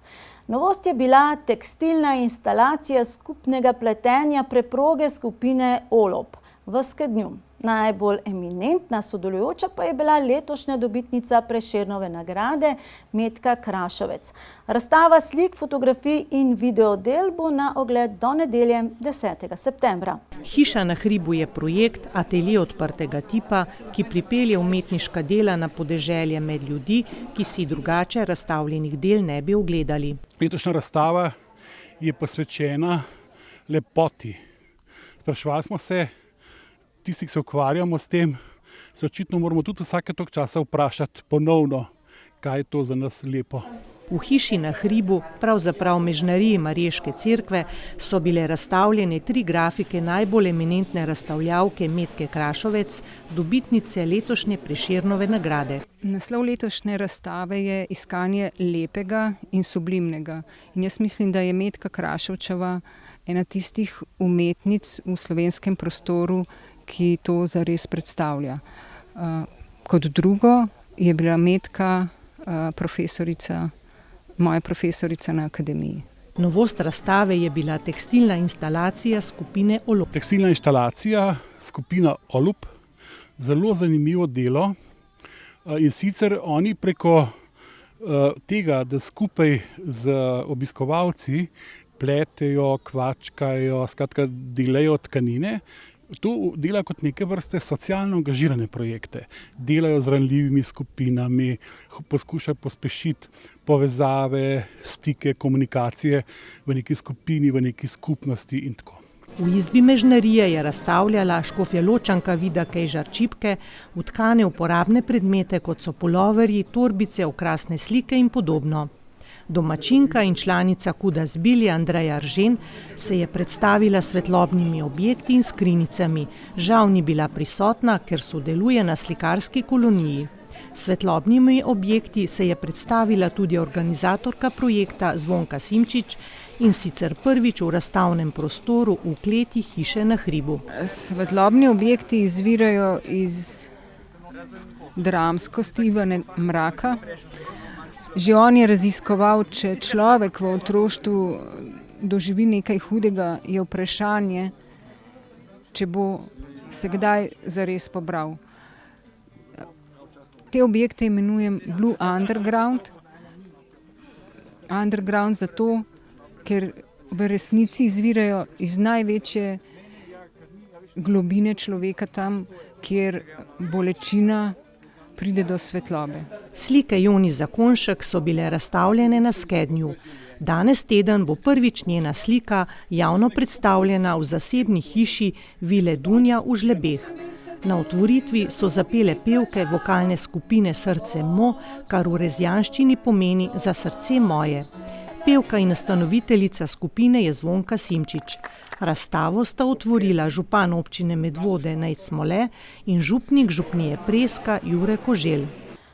Novost je bila tekstilna instalacija skupnega pletenja preproge skupine Olob v Skednju. Najbolj eminentna sodelujoča pa je bila letošnja dobitnica Prešernove nagrade Metka Krašovec. Razstava slik, fotografij in videodel bo na ogled do nedelje 10. septembra. Hiša na hribu je projekt atelje odprtega tipa, ki pripelje umetniška dela na podeželje med ljudi, ki si drugače razstavljenih del ne bi ogledali. Letošnja razstava je posvečena lepoti. Spraševali smo se, tisti, ki se ukvarjamo s tem, se očitno moramo tudi vsake toliko časa vprašati ponovno, kaj je to za nas lepo. V hiši na hribu, pravzaprav Mežnariji Marješke cerkve, so bile razstavljene 3 grafike najbolj eminentne razstavljavke Metke Krašovec, dobitnice letošnje Prešernove nagrade. Naslov letošnje razstave je Iskanje lepega in sublimnega. In jaz mislim, da je Metka Krašovčeva ena tistih umetnic v slovenskem prostoru, ki to zares predstavlja. Kot drugo je bila Metka moja profesorica na akademiji. Novost razstave je bila tekstilna instalacija skupine Olob. Tekstilna instalacija skupina Olob, zelo zanimivo delo. In sicer oni preko tega, da skupaj z obiskovalci pletejo, kvačkajo, skratka delajo tkanine, to dela kot neke vrste socialno angažirane projekte. Delajo z ranljivimi skupinami, poskušajo pospešiti povezave, stike, komunikacije v neki skupini, v neki skupnosti in tako. V izbi Mežnarije je razstavljala Škofjeločanka Vida Kejžar Čipke, vtkane uporabne predmete, kot so puloverji, torbice, okrasne slike in podobno. Domačinka in članica Kuda Zbilje Andreja Aržen se je predstavila s svetlobnimi objekti in skrinjicami. Žal ni bila prisotna, ker sodeluje na slikarski koloniji. S svetlobnimi objekti se je predstavila tudi organizatorka projekta Zvonka Simčič, in sicer prvič v razstavnem prostoru v kleti hiše na hribu. Svetlobni objekti izvirajo iz dramskosti Ivana Mraka. Že on je raziskoval, če človek v otroštvu doživi nekaj hudega, je vprašanje, če bo se kdaj zares pobral. Te objekte imenujem Blue Underground. Underground zato, ker v resnici izvirajo iz največje globine človeka tam, kjer bolečina pride do svetlobe. Slike Joni Zakonšek so bile razstavljene na Skednju. Danes teden bo prvič njena slika javno predstavljena v zasebni hiši Vile Dunja v Žlebeh. Na otvoritvi so zapele pevke vokalne skupine Srce Mo, kar v rezjanščini pomeni Za srce moje. Pevka in ustanoviteljica skupine je Zvonka Simčič. Razstavo sta otvorila župan občine Medvode Nejc Smole in župnik župnije Preska Jure Koželj.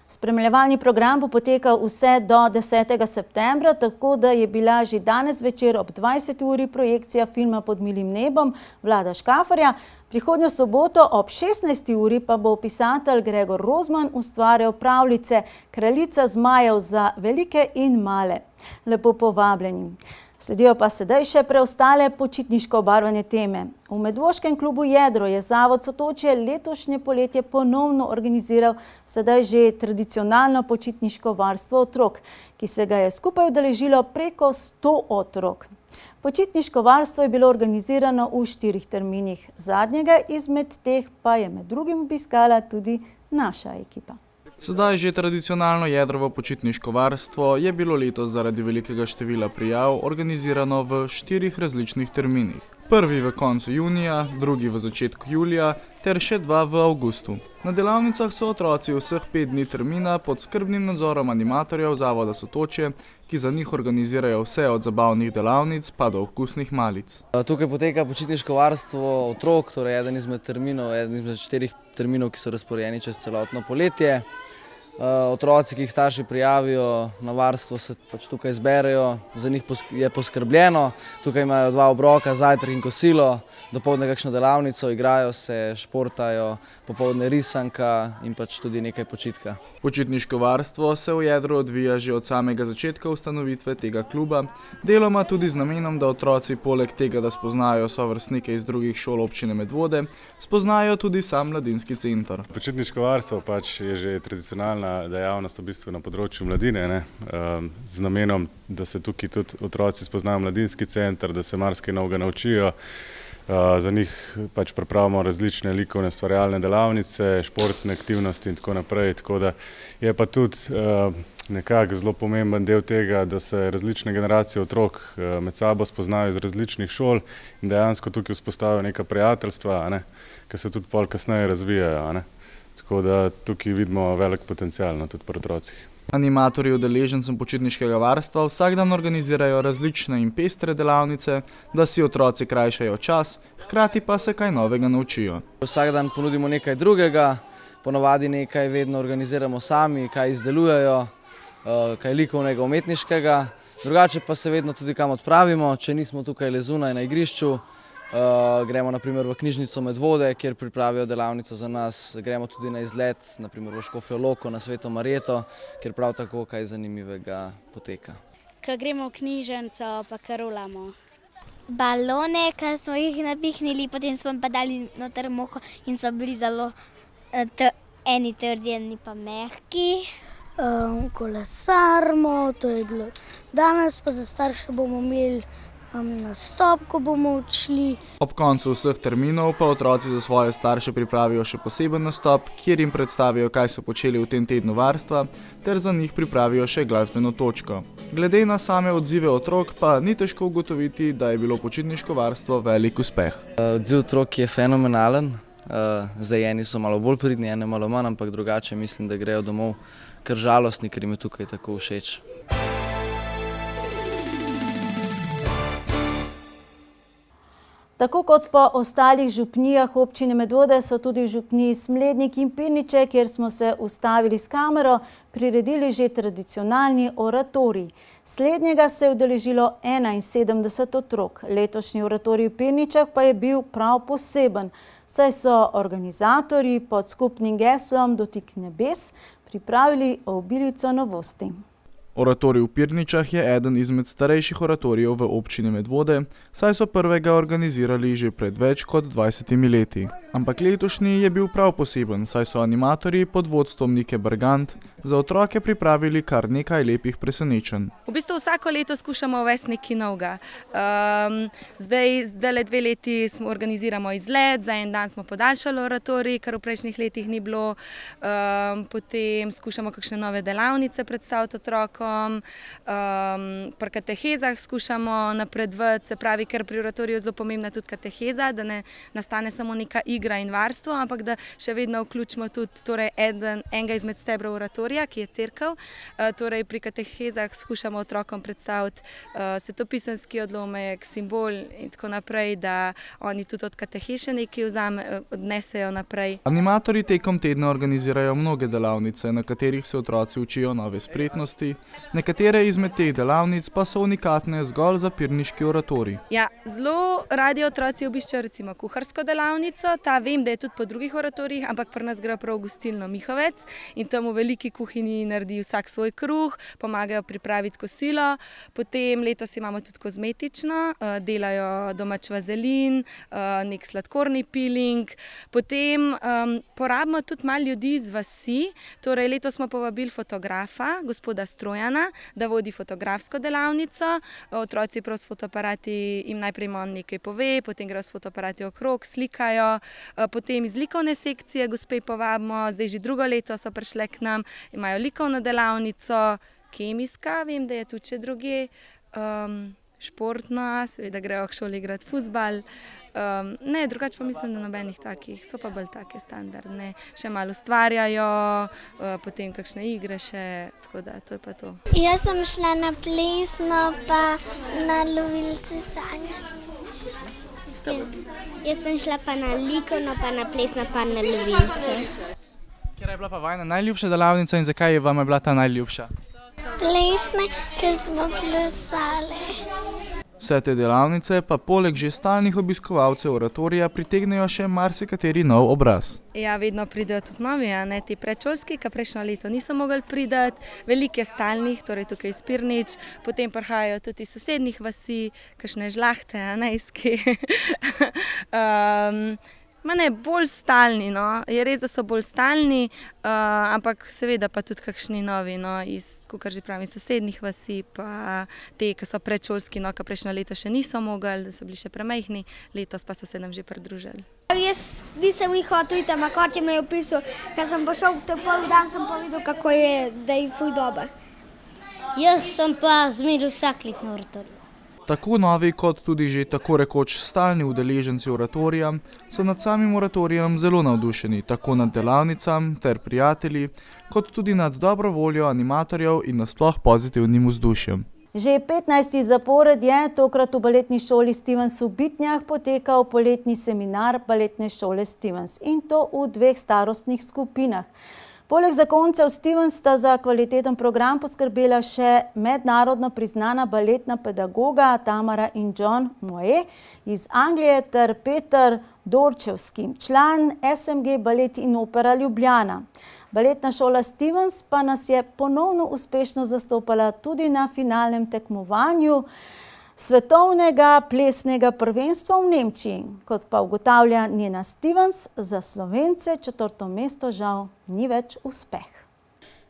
Spremljevalni program bo potekal vse do 10. septembra, tako da je bila že danes večer ob 20. uri projekcija filma Pod milim nebom Vlada Škafarja. Prihodnjo soboto ob 16. uri pa bo pisatelj Gregor Rozman ustvarjal pravljice Kraljica zmajev za velike in male. Lepo povabljeni. Sledijo pa sedaj še preostale počitniško obarvane teme. V Medvoškem klubu Jedro je Zavod Sotočje letošnje poletje ponovno organiziral sedaj že tradicionalno počitniško varstvo otrok, ki se ga je skupaj udeležilo preko 100 otrok. Počitniško varstvo je bilo organizirano v 4 terminih. Zadnjega izmed teh pa je med drugim obiskala tudi naša ekipa. Sedaj že tradicionalno jedrovo počitniško varstvo je bilo letos zaradi velikega števila prijav organizirano v 4 različnih terminih. Prvi v koncu junija, drugi v začetku julija ter še 2 v avgustu. Na delavnicah so otroci vseh 5 dni termina pod skrbnim nadzorom animatorjev Zavoda Sotočje, ki za njih organizirajo vse od zabavnih delavnic pa do okusnih malic. Tukaj poteka počitniško varstvo otrok, torej eden izmed 4 terminov, ki so razporejeni čez celotno poletje. Otroci, ki jih starši prijavijo na varstvo, se pač tukaj zberejo, za njih je poskrbljeno. Tukaj imajo 2 obroka, zajtrk in kosilo, dopoldne kakšno delavnico, igrajo se, športajo, popoldne risanka in pač tudi nekaj počitka. Počitniško varstvo se v jedru odvija že od samega začetka ustanovitve tega kluba, deloma tudi z namenom, da otroci poleg tega, da spoznajo sovrstnike iz drugih šol občine Medvode, spoznajo tudi sam mladinski center. Počitniško varstvo pač je že tradicionalna dejavnost v bistvu na področju mladine, ne? Z namenom, da se tukaj tudi otroci spoznajo mladinski center, da se marsikaj novega naučijo. Za njih pač pripravimo različne likovne ustvarjalne delavnice, športne aktivnosti in tako naprej. Tako da je pa tudi nekako zelo pomemben del tega, da se različne generacije otrok med sabo spoznajo iz različnih šol in dejansko tukaj vzpostavijo neka prijateljstva, ne, ki se tudi pol kasneje razvijajo. Ne. Tako da tukaj vidimo velik potencial tudi pri otrocih. Animatorji udeležencem počitniškega varstva vsak dan organizirajo različne in pestre delavnice, da si otroci krajšajo čas, hkrati pa se kaj novega naučijo. Vsak dan ponudimo nekaj drugega, ponavadi nekaj vedno organiziramo sami, kaj izdelujejo, kaj likovnega, umetniškega. Drugače pa se vedno tudi kam odpravimo, če nismo tukaj le zunaj na igrišču. Gremo naprimer v knjižnico Medvode, kjer pripravijo delavnico za nas. Gremo tudi na izlet, naprimer v Škofjo Loko, na Sveto Marjeto, kjer prav tako kaj zanimivega poteka. Ko gremo v knjižnico, pa karolamo. Balone, ki smo jih napihnili, potem smo pa dali noter moko in so bili zelo eni trdi, eni pa mehki. Kolesarimo, to je bilo danes, pa za starše bomo imeli nastop, ko bomo odšli. Ob koncu vseh terminov pa otroci za svoje starše pripravijo še poseben nastop, kjer jim predstavijo, kaj so počeli v tem tednu varstva, ter za njih pripravijo še glasbeno točko. Glede na same odzive otrok pa ni težko ugotoviti, da je bilo počitniško varstvo velik uspeh. Odziv otrok je fenomenalen. Zdaj eni so malo bolj pridni, ene malo manj, ampak drugače mislim, da grejo domov kar žalostni, ker jim je tukaj tako všeč. Tako kot po ostalih župnijah občine Medvode so tudi v župniji Smlednik in Pirniče, kjer smo se ustavili s kamero, priredili že tradicionalni oratorij. Slednjega se je udeležilo 71 otrok. Letošnji oratorij v Pirničah pa je bil prav poseben, saj so organizatorji pod skupnim geslom Dotik nebes pripravili obilico novosti. Oratorij v Pirničah je eden izmed starejših oratorijev v občini Medvode, saj so prvega organizirali že pred več kot 20 leti. Ampak letošnji je bil prav poseben, saj so animatorji pod vodstvom Nike Bergant za otroke pripravili kar nekaj lepih presenečenj. V bistvu vsako leto skušamo uvesti nekaj novega. Zdaj 2 leti smo organiziramo izlet, za en dan smo podaljšali oratorij, kar v prejšnjih letih ni bilo. Potem skušamo kakšne nove delavnice predstaviti otrokom. Pri katehezah skušamo napredovati, se pravi, ker pri oratoriju je zelo pomembna tudi kateheza, da ne nastane samo neka igra in varstvo, ampak da še vedno vključimo tudi enega izmed stebrov oratorija, ki je cerkev. Torej pri katehezah skušamo otrokom predstaviti svetopisemski odlomek, simbol in tako naprej, da oni tudi od kateheše nekaj odnesejo naprej. Animatorji tekom tedna organizirajo mnoge delavnice, na katerih se otroci učijo nove spretnosti. Nekatere izmed teh delavnic pa so unikatne zgolj za pirniški oratorij. Ja, zelo radi otroci obiščejo recimo kuharsko delavnico, ta vem, da je tudi po drugih oratorijih, ampak pri nas gre prav v gostilno Mihovec in tam v veliki kuhinji naredi vsak svoj kruh, pomagajo pripraviti kosilo. Potem letos imamo tudi kozmetično, delajo domač vazelin, nek sladkorni peeling. Potem porabimo tudi malo ljudi iz vasi, torej letos smo povabili fotografa, gospoda Strojana, da vodi fotografsko delavnico. Otroci prav s fotoaparati jim najprej on nekaj pove, potem grejo s fotoaparati okrog, slikajo. Potem iz likovne sekcije gospe povabimo, zdaj že drugo leto so prišle k nam, imajo likovno delavnico, kemijska, vem, da je tudi še drugje, športna, seveda grejo k šoli igrati fuzbal. Ne, drugače pa mislim, da nobenih takih, so pa bolj take standardne, še malo ustvarjajo, potem kakšne igre še, tako da to je pa to. Jaz sem šla na plesno, pa na lovilce sanja. Jaz sem šla pa na likovno, pa na plesno, pa na lovilce. Kje je bila pa vajna najljubša delavnica in zakaj je vam bila ta najljubša? Plesne, ker smo plesali. Vse te delavnice pa poleg že stalnih obiskovalcev oratorija pritegnejo še marsikateri nov obraz. Ja, vedno pridejo tudi novi, ti predšolski, ki prejšnjo leto niso mogli priti, veliko je stalnih, torej tukaj iz Pirnič, potem prihajajo tudi iz sosednjih vasi, kakšne žlahte, iz kje. Bolj stalni, no. Je res, da so bolj stalni, ampak seveda pa tudi kakšni novi, iz, kakor že pravim, sosednjih vasi, pa te, ki so predšolski, ki prejšnjo leto še niso mogli, da so bili še premajhni, letos pa so se nam že pridružili. Jaz nisem jih hotel iti, ampak kot je me opisal, ker sem pošel v pol dan, sem pa videl, kako je, da je fuj dober. Jaz sem pa zmeraj vsak let na oratoriju. Tako novi kot tudi že tako rekoč stalni udeleženci oratorija so nad samim oratorijem zelo navdušeni, tako nad delavnicami ter prijatelji, kot tudi nad dobro voljo animatorjev in nasploh pozitivnim vzdušjem. Že 15. zapored je tokrat v baletni šoli Stevens v Bitnjah potekal poletni seminar baletne šole Stevens in to v 2 starostnih skupinah. Poleg zakoncev Stevens sta za kvaliteten program poskrbela še mednarodno priznana baletna pedagoga Tamara in John Moe iz Anglije ter Peter Dorčevski, član SMG Balet in Opera Ljubljana. Baletna šola Stevens pa nas je ponovno uspešno zastopala tudi na finalnem tekmovanju svetovnega plesnega prvenstva v Nemčiji. Kot pa ugotavlja njena Stevens, za Slovence 4. mesto žal ni več uspeh.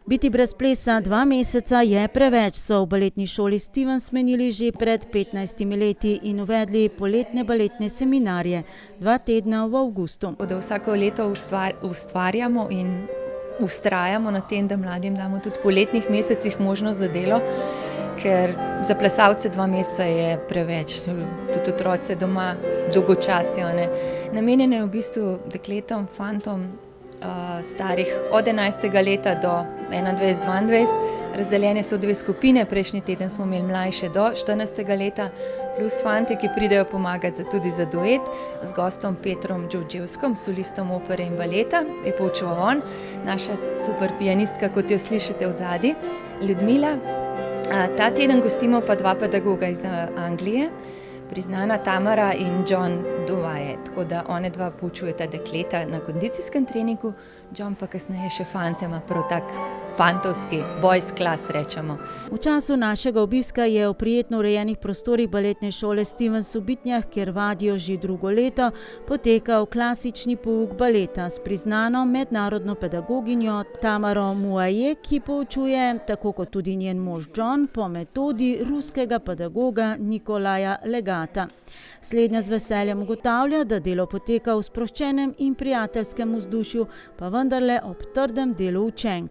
Biti brez plesa 2 meseca je preveč, so v baletni šoli Stevens menili že pred 15 leti in uvedli poletne baletne seminarje 2 tedna v avgustu. Da vsako leto ustvarjamo in vztrajamo na tem, da mladim damo tudi v poletnih mesecih možnost za delo, ker za plesalce 2 meseca je preveč, tudi otroci doma dolgočasijo. Namenjene je v bistvu dekletom, fantom, starih od 11. leta do 21-22, razdeljene so v 2 skupine, prejšnji teden smo imeli mlajše do 14. leta, plus fante, ki pridejo pomagati tudi za duet z gostom Petrom Đorđevskom, solistom opere in baleta, je poučeval on, naša super pianistka, kot jo slišite v zadnji, Ljudmila. Ta teden gostimo pa 2 pedagoga iz Anglije, priznana Tamara in John Dovaje, tako da one 2 poučujeta dekleta na kondicijskem treningu, John pa kasneje še fantema, prav tak fantovski boys class rečemo. V času našega obiska je v prijetno urejenih prostorih baletne šole Stevens v Bitnjah, kjer vadijo že 2. leto, potekal klasični pouk baleta s priznano mednarodno pedagoginjo Tamaro Moe, ki poučuje, tako kot tudi njen mož John, po metodi ruskega pedagoga Nikolaja Legata. Slednja z veseljem ugotavlja, da delo poteka v sproščenem in prijateljskem vzdušju, pa vendarle ob trdem delu učenk.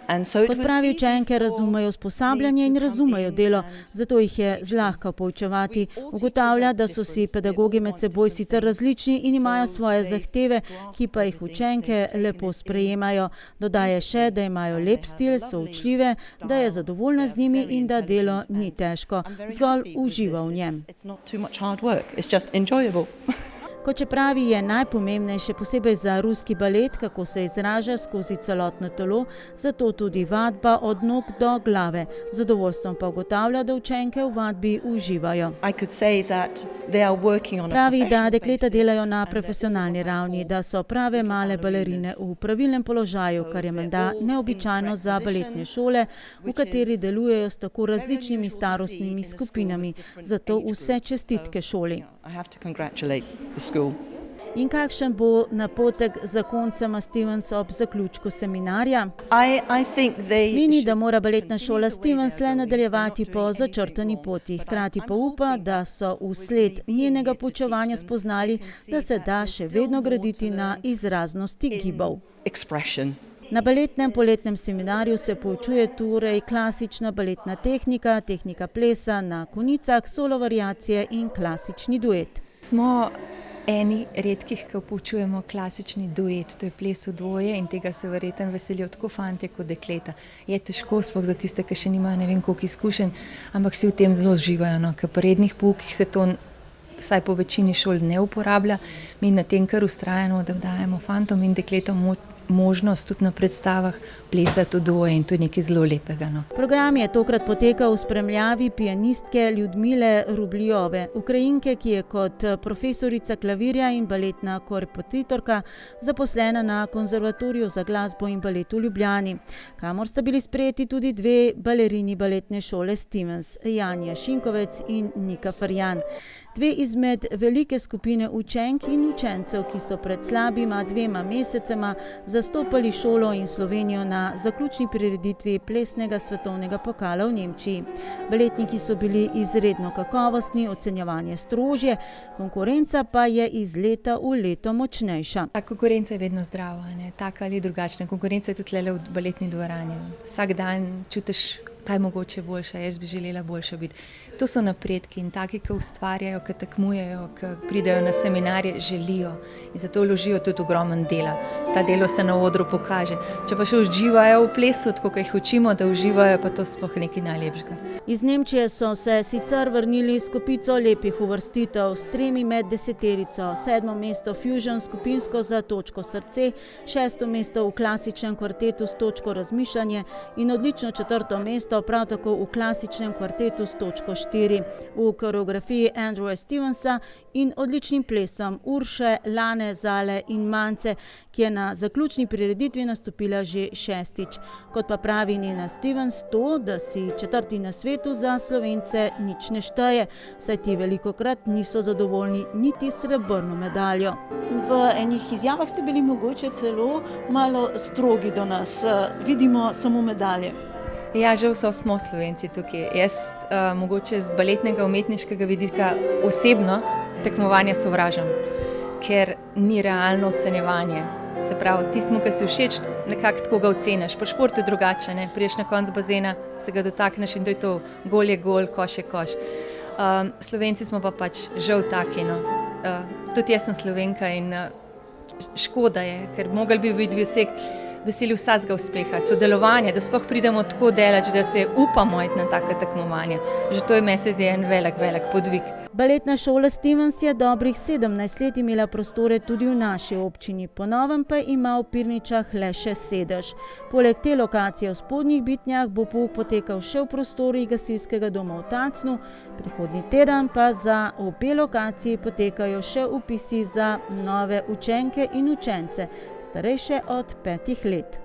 Kot pravi, učenke razumejo usposabljanje in razumejo delo, zato jih je zlahka poučevati. Ugotavlja, da so si pedagogi med seboj sicer različni in imajo svoje zahteve, ki pa jih učenke lepo sprejemajo. Dodaja še, da imajo lep stil, so učljive, da je zadovoljna z njimi in da delo ni težko, zgolj uživa v njem. Kot če pravi, je najpomembnejše posebej za ruski balet, kako se izraža skozi celotno telo, zato tudi vadba od nog do glave. Zadovoljstvom pa ugotavlja, da učenke v vadbi uživajo. Pravi, da dekleta delajo na profesionalni ravni, da so prave male balerine v pravilnem položaju, kar je menda neobičajno za baletne šole, v kateri delujejo s tako različnimi starostnimi skupinami. Zato vse čestitke šoli. In kakšen bo napotek zakoncema Stevens ob zaključku seminarja? Meni, da mora baletna šola Stevens le nadaljevati po začrtani poti. Hkrati pa upa, da so vsled njenega poučevanja spoznali, da se da še vedno graditi na izraznosti gibov. Na baletnem poletnem seminarju se poučuje torej klasična baletna tehnika, tehnika plesa na konicah, solo variacije in klasični duet. Smo eni redkih, ki poučujemo klasični duet, to je ples v dvoje in tega se verjetno veselijo tako fantje kot dekleta. Je težko, sploh za tiste, ki še nimajo ne vem koliko izkušenj, ampak si v tem zelo uživajo, ker po rednih poukih se to vsaj po večini šol ne uporablja. Mi na tem kar vztrajamo, da dajemo fantom in dekletom možnost tudi na predstavah plesati v dvoje in to je nekaj zelo lepega. No. Program je tokrat potekal v spremljavi pianistke Ljudmile Rubljove, Ukrajinke, ki je kot profesorica klavirja in baletna korepetitorka zaposlena na Konzervatoriju za glasbo in balet v Ljubljani, kamor sta bili sprejeti tudi dve balerini baletne šole Stevens, Janja Šinkovec in Nika Farjan. Dve izmed velike skupine učenk in učencev, ki so pred slabima 2 mesecema zastopali šolo in Slovenijo na zaključni prireditvi plesnega svetovnega pokala v Nemčiji. Baletniki so bili izredno kakovostni, ocenjevanje strožje, konkurenca pa je iz leta v leto močnejša. Ta konkurenca je vedno zdrava, ne? Taka ali drugačna. Konkurenca je tudi tule v baletni dvorani. Vsak dan čutiš, kaj mogoče boljše, jaz bi želela boljše biti. To so napredki in taki, ki ustvarjajo, ki tekmujejo, ki pridejo na seminarje, želijo in zato vložijo tudi ogromen dela. Ta delo se na odru pokaže. Če pa še uživajo v plesu, tako kot jih učimo, da uživajo, pa to sploh nekaj najlepšega. Iz Nemčije so se sicer vrnili s kopico lepih uvrstitev, s 3 med 10-terico, 7. mesto Fusion skupinsko za točko srce, 6. mesto v klasičnem kvartetu s točko razmišljanje in odlično 4. mesto prav tako v klasičnem kvartetu s točko 4, v koreografiji Andrewa Stevensa in odličnim plesom Urše, Lane, Zale in Mance, ki je na zaključni prireditvi nastopila že 6. Kot pa pravi Nena Stevens, to, da si 4. na svetu za Slovence nič ne šteje, saj ti velikokrat niso zadovoljni niti s srebrno medaljo. V enih izjavah ste bili mogoče celo malo strogi do nas, vidimo samo medalje. Ja, žal smo Slovenci tukaj. Jaz mogoče z baletnega umetniškega vidika osebno tekmovanje sovražim, ker ni realno ocenjevanje. Se pravi, tismo, ki si všeč, nekako tako ga oceniš. Pri športu je drugače, ne? Priješ na konc bazena, se ga dotakneš in to je to, gol je gol, koš je koš. Slovenci smo pa pač žal taki, no. Tudi jaz sem Slovenka in škoda je, ker mogli bi biti veseli vsakega uspeha, sodelovanja, da sploh pridemo tako daleč, da se upamo iti na taka tekmovanja. Že to je meni en velik podvig. Baletna šola Stevens je dobrih 17 let imela prostore tudi v naši občini, po novem pa ima v Pirničah le še sedež. Poleg te lokacije v Spodnjih Bitnjah bo pouk potekal še v prostorih gasilskega doma v Tacnu, prihodnji teden pa za obe lokaciji potekajo še vpisi za nove učenke in učence, starejše od 5 let.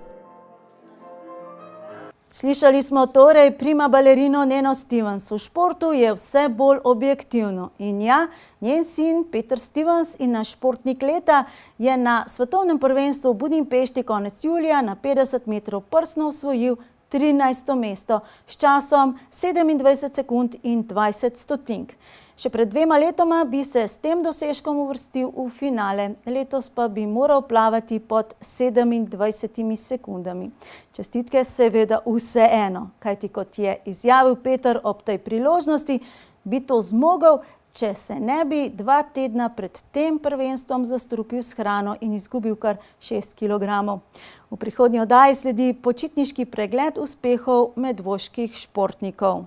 Slišali smo torej prima balerino Neno Stevens. V športu je vse bolj objektivno. In ja, njen sin Peter Stevens in naš športnik leta je na svetovnem prvenstvu v Budimpešti konec julija na 50 metrov prsno osvojil 13. mesto s časom 27 sekund in 20 stotink. Še pred 2 letoma bi se s tem dosežkom uvrstil v finale, letos pa bi moral plavati pod 27 sekundami. Čestitke seveda vseeno, kajti kot je izjavil Peter ob tej priložnosti, bi to zmogel, če se ne bi 2 tedna pred tem prvenstvom zastrupil s hrano in izgubil kar 6 kg. V prihodnji oddaji sledi počitniški pregled uspehov medvoških športnikov.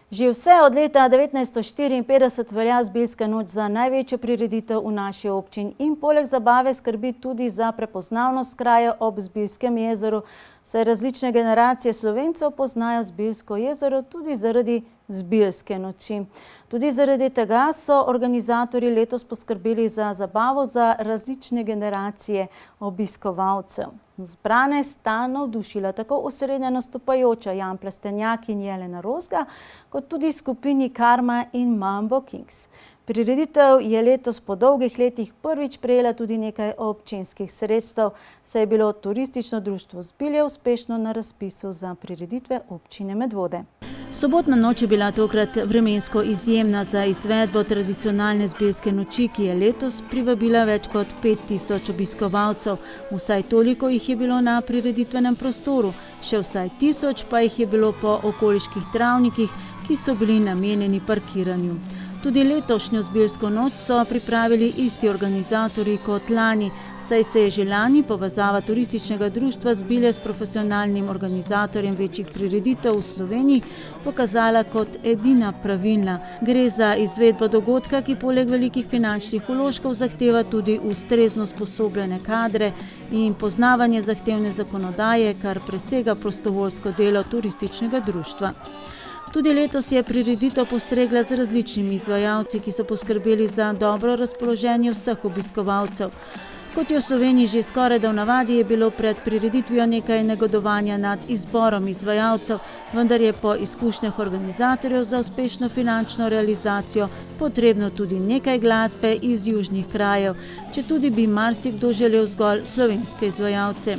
Že vse od leta 1954 velja Zbiljska noč za največjo prireditev v naši občini in poleg zabave skrbi tudi za prepoznavnost kraja ob Zbiljskem jezeru, saj različne generacije Slovencev poznajo Zbiljsko jezero tudi zaradi Zbiljske noči. Tudi zaradi tega so organizatorji letos poskrbeli za zabavo za različne generacije obiskovalcev. Zbrane sta navdušila tako osrednja nastopajoča Jan Plestenjak in Jelena Rozga, kot tudi skupini Karma in Mambo Kings. Prireditev je letos po dolgih letih prvič prejela tudi nekaj občinskih sredstev, saj je bilo turistično društvo Zbilje uspešno na razpisu za prireditve občine Medvode. Sobotna noč je bila tokrat vremensko izjemna za izvedbo tradicionalne Zbiljske noči, ki je letos privabila več kot 5000 obiskovalcev. Vsaj toliko jih je bilo na prireditvenem prostoru, še vsaj 1000 pa jih je bilo po okoliških travnikih, ki so bili namenjeni parkiranju. Tudi letošnjo zbiljsko noč so pripravili isti organizatorji kot lani, saj se je že lani povezava turističnega društva Zbilje s profesionalnim organizatorjem večjih prireditev v Sloveniji pokazala kot edina pravilna. Gre za izvedbo dogodka, ki poleg velikih finančnih vložkov zahteva tudi ustrezno usposobljene kadre in poznavanje zahtevne zakonodaje, kar presega prostovoljsko delo turističnega društva. Tudi letos je prireditev postregla z različnimi izvajalci, ki so poskrbeli za dobro razpoloženje vseh obiskovalcev. Kot je v Sloveniji že skoraj da v navadi, je bilo pred prireditvijo nekaj negodovanja nad izborom izvajalcev, vendar je po izkušnjah organizatorjev za uspešno finančno realizacijo potrebno tudi nekaj glasbe iz južnih krajev, četudi bi marsikdo želel zgolj slovenske izvajalce.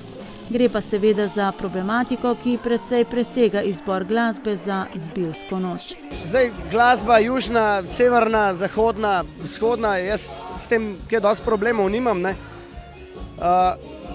Gre pa seveda za problematiko, ki precej presega izbor glasbe za zbiljsko noč. Zdaj glasba južna, severna, zahodna, vzhodna, jaz s tem kaj dosti problemov nimam, ne.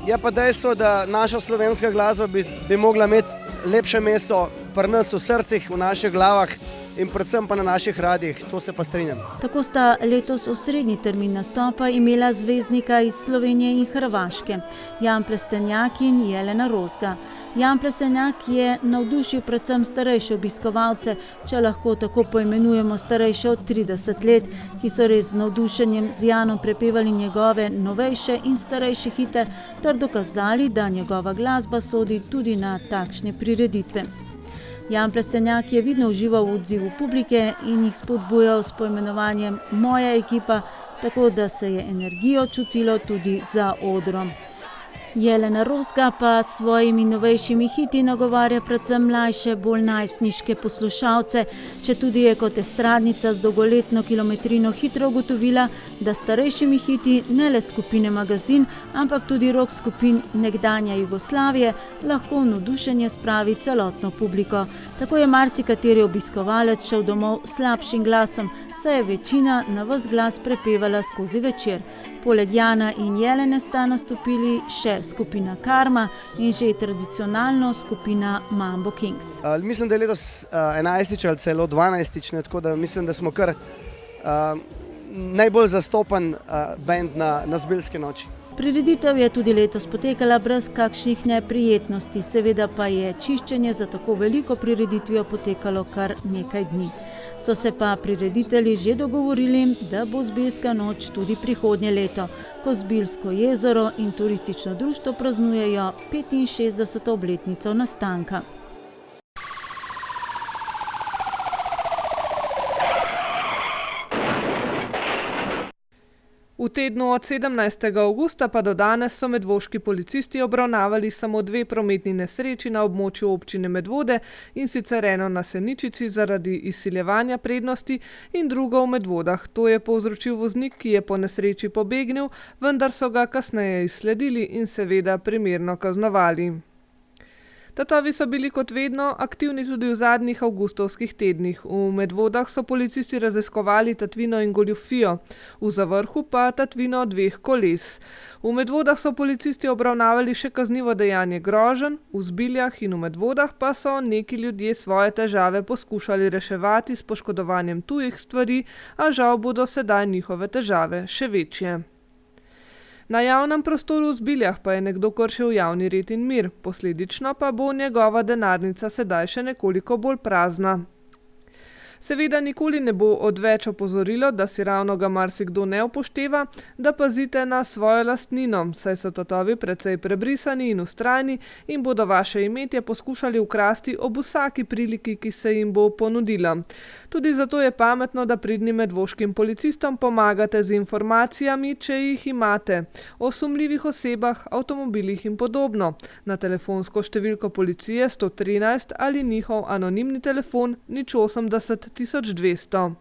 Je pa dejstvo, da naša slovenska glasba bi mogla imeti lepše mesto pri nas v srcih, v naših glavah in predvsem pa na naših radijih, to se pa strinjam. Tako sta letos osrednji termin nastopa imela zvezdnika iz Slovenije in Hrvaške, Jan Plestenjak in Jelena Rozga. Jan Plestenjak je navdušil predvsem starejše obiskovalce, če lahko tako poimenujemo starejše od 30 let, ki so res z navdušenjem z Janom prepevali njegove novejše in starejše hite ter dokazali, da njegova glasba sodi tudi na takšne prireditve. Jan Plestenjak je vidno užival v odzivu publike in jih spodbujal s poimenovanjem Moja ekipa, tako da se je energijo čutilo tudi za odrom. Jelena Rozga pa s svojimi novejšimi hiti nagovarja predvsem mlajše, bolj najstniške poslušalce, četudi je kot estradnica z dolgoletno kilometrino hitro ugotovila, da starejšimi hiti ne le skupine Magazin, ampak tudi rock skupin nekdanje Jugoslavije lahko v navdušenje spravi celotno publiko. Tako je marsikateri obiskovalec šel domov s slabšim glasom, saj je večina na ves glas prepevala skozi večer. Poleg Jana in Jelene sta nastopili še skupina Karma in že tradicionalno skupina Mambo Kings. Mislim, da je letos 11. ali celo 12. Tako da mislim, da smo kar najbolj zastopan band na zbiljski noči. Prireditev je tudi letos potekala brez kakšnih neprijetnosti, seveda pa je čiščenje za tako veliko prireditvijo potekalo kar nekaj dni. So se pa prireditelji že dogovorili, da bo zbiljska noč tudi prihodnje leto, ko Zbiljsko jezero in turistično društvo praznujejo 65. obletnico nastanka. V tednu od 17. avgusta pa do danes so medvoški policisti obravnavali samo 2 prometni nesreči na območju občine Medvode, in sicer eno na Seničici zaradi izsiljevanja prednosti in drugo v Medvodah. To je povzročil voznik, ki je po nesreči pobegnil, vendar so ga kasneje izsledili in seveda primerno kaznovali. Tatovi so bili kot vedno aktivni tudi v zadnjih avgustovskih tednih. V Medvodah so policisti raziskovali tatvino in goljufijo, v Zavrhu pa tatvino 2 koles. V Medvodah so policisti obravnavali še kaznivo dejanje groženj, v Zbiljah in v Medvodah pa so neki ljudje svoje težave poskušali reševati s poškodovanjem tujih stvari, a žal bodo sedaj njihove težave še večje. Na javnem prostoru v Zbiljah pa je nekdo kršil javni red in mir, posledično pa bo njegova denarnica sedaj še nekoliko bolj prazna. Seveda nikoli ne bo odveč opozorilo, da si ravno ga marsikdo ne upošteva, da pazite na svojo lastnino, saj so tatovi precej prebrisani in vztrajni in bodo vaše imetje poskušali ukrasti ob vsaki priliki, ki se jim bo ponudila. Tudi zato je pametno, da pridnim medvoškim policistom pomagate z informacijami, če jih imate, o sumljivih osebah, avtomobilih in podobno, na telefonsko številko policije 113 ali njihov anonimni telefon 080 1200.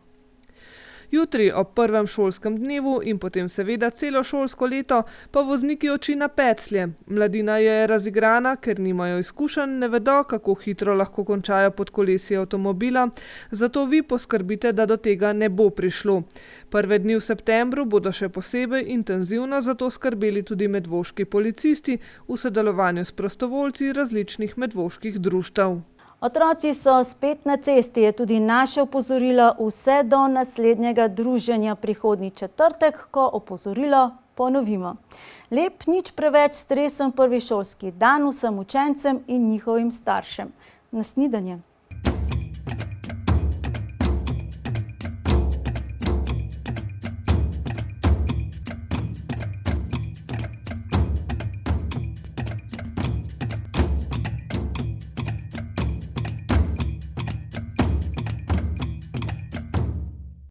Jutri ob prvem šolskem dnevu in potem seveda celo šolsko leto pa vozniki oči na peclje. Mladina je razigrana, ker nimajo izkušenj, ne vedo, kako hitro lahko končajo pod kolesi avtomobila, zato vi poskrbite, da do tega ne bo prišlo. Prve dni v septembru bodo še posebej intenzivno za to skrbeli tudi medvoški policisti v sodelovanju s prostovoljci različnih medvoških društev. Otroci so spet na cesti, je tudi naše opozorilo vse do naslednjega druženja prihodnji četrtek, ko opozorilo ponovimo. Lep, nič preveč stresen prvi šolski dan vsem učencem in njihovim staršem. Na snidenje.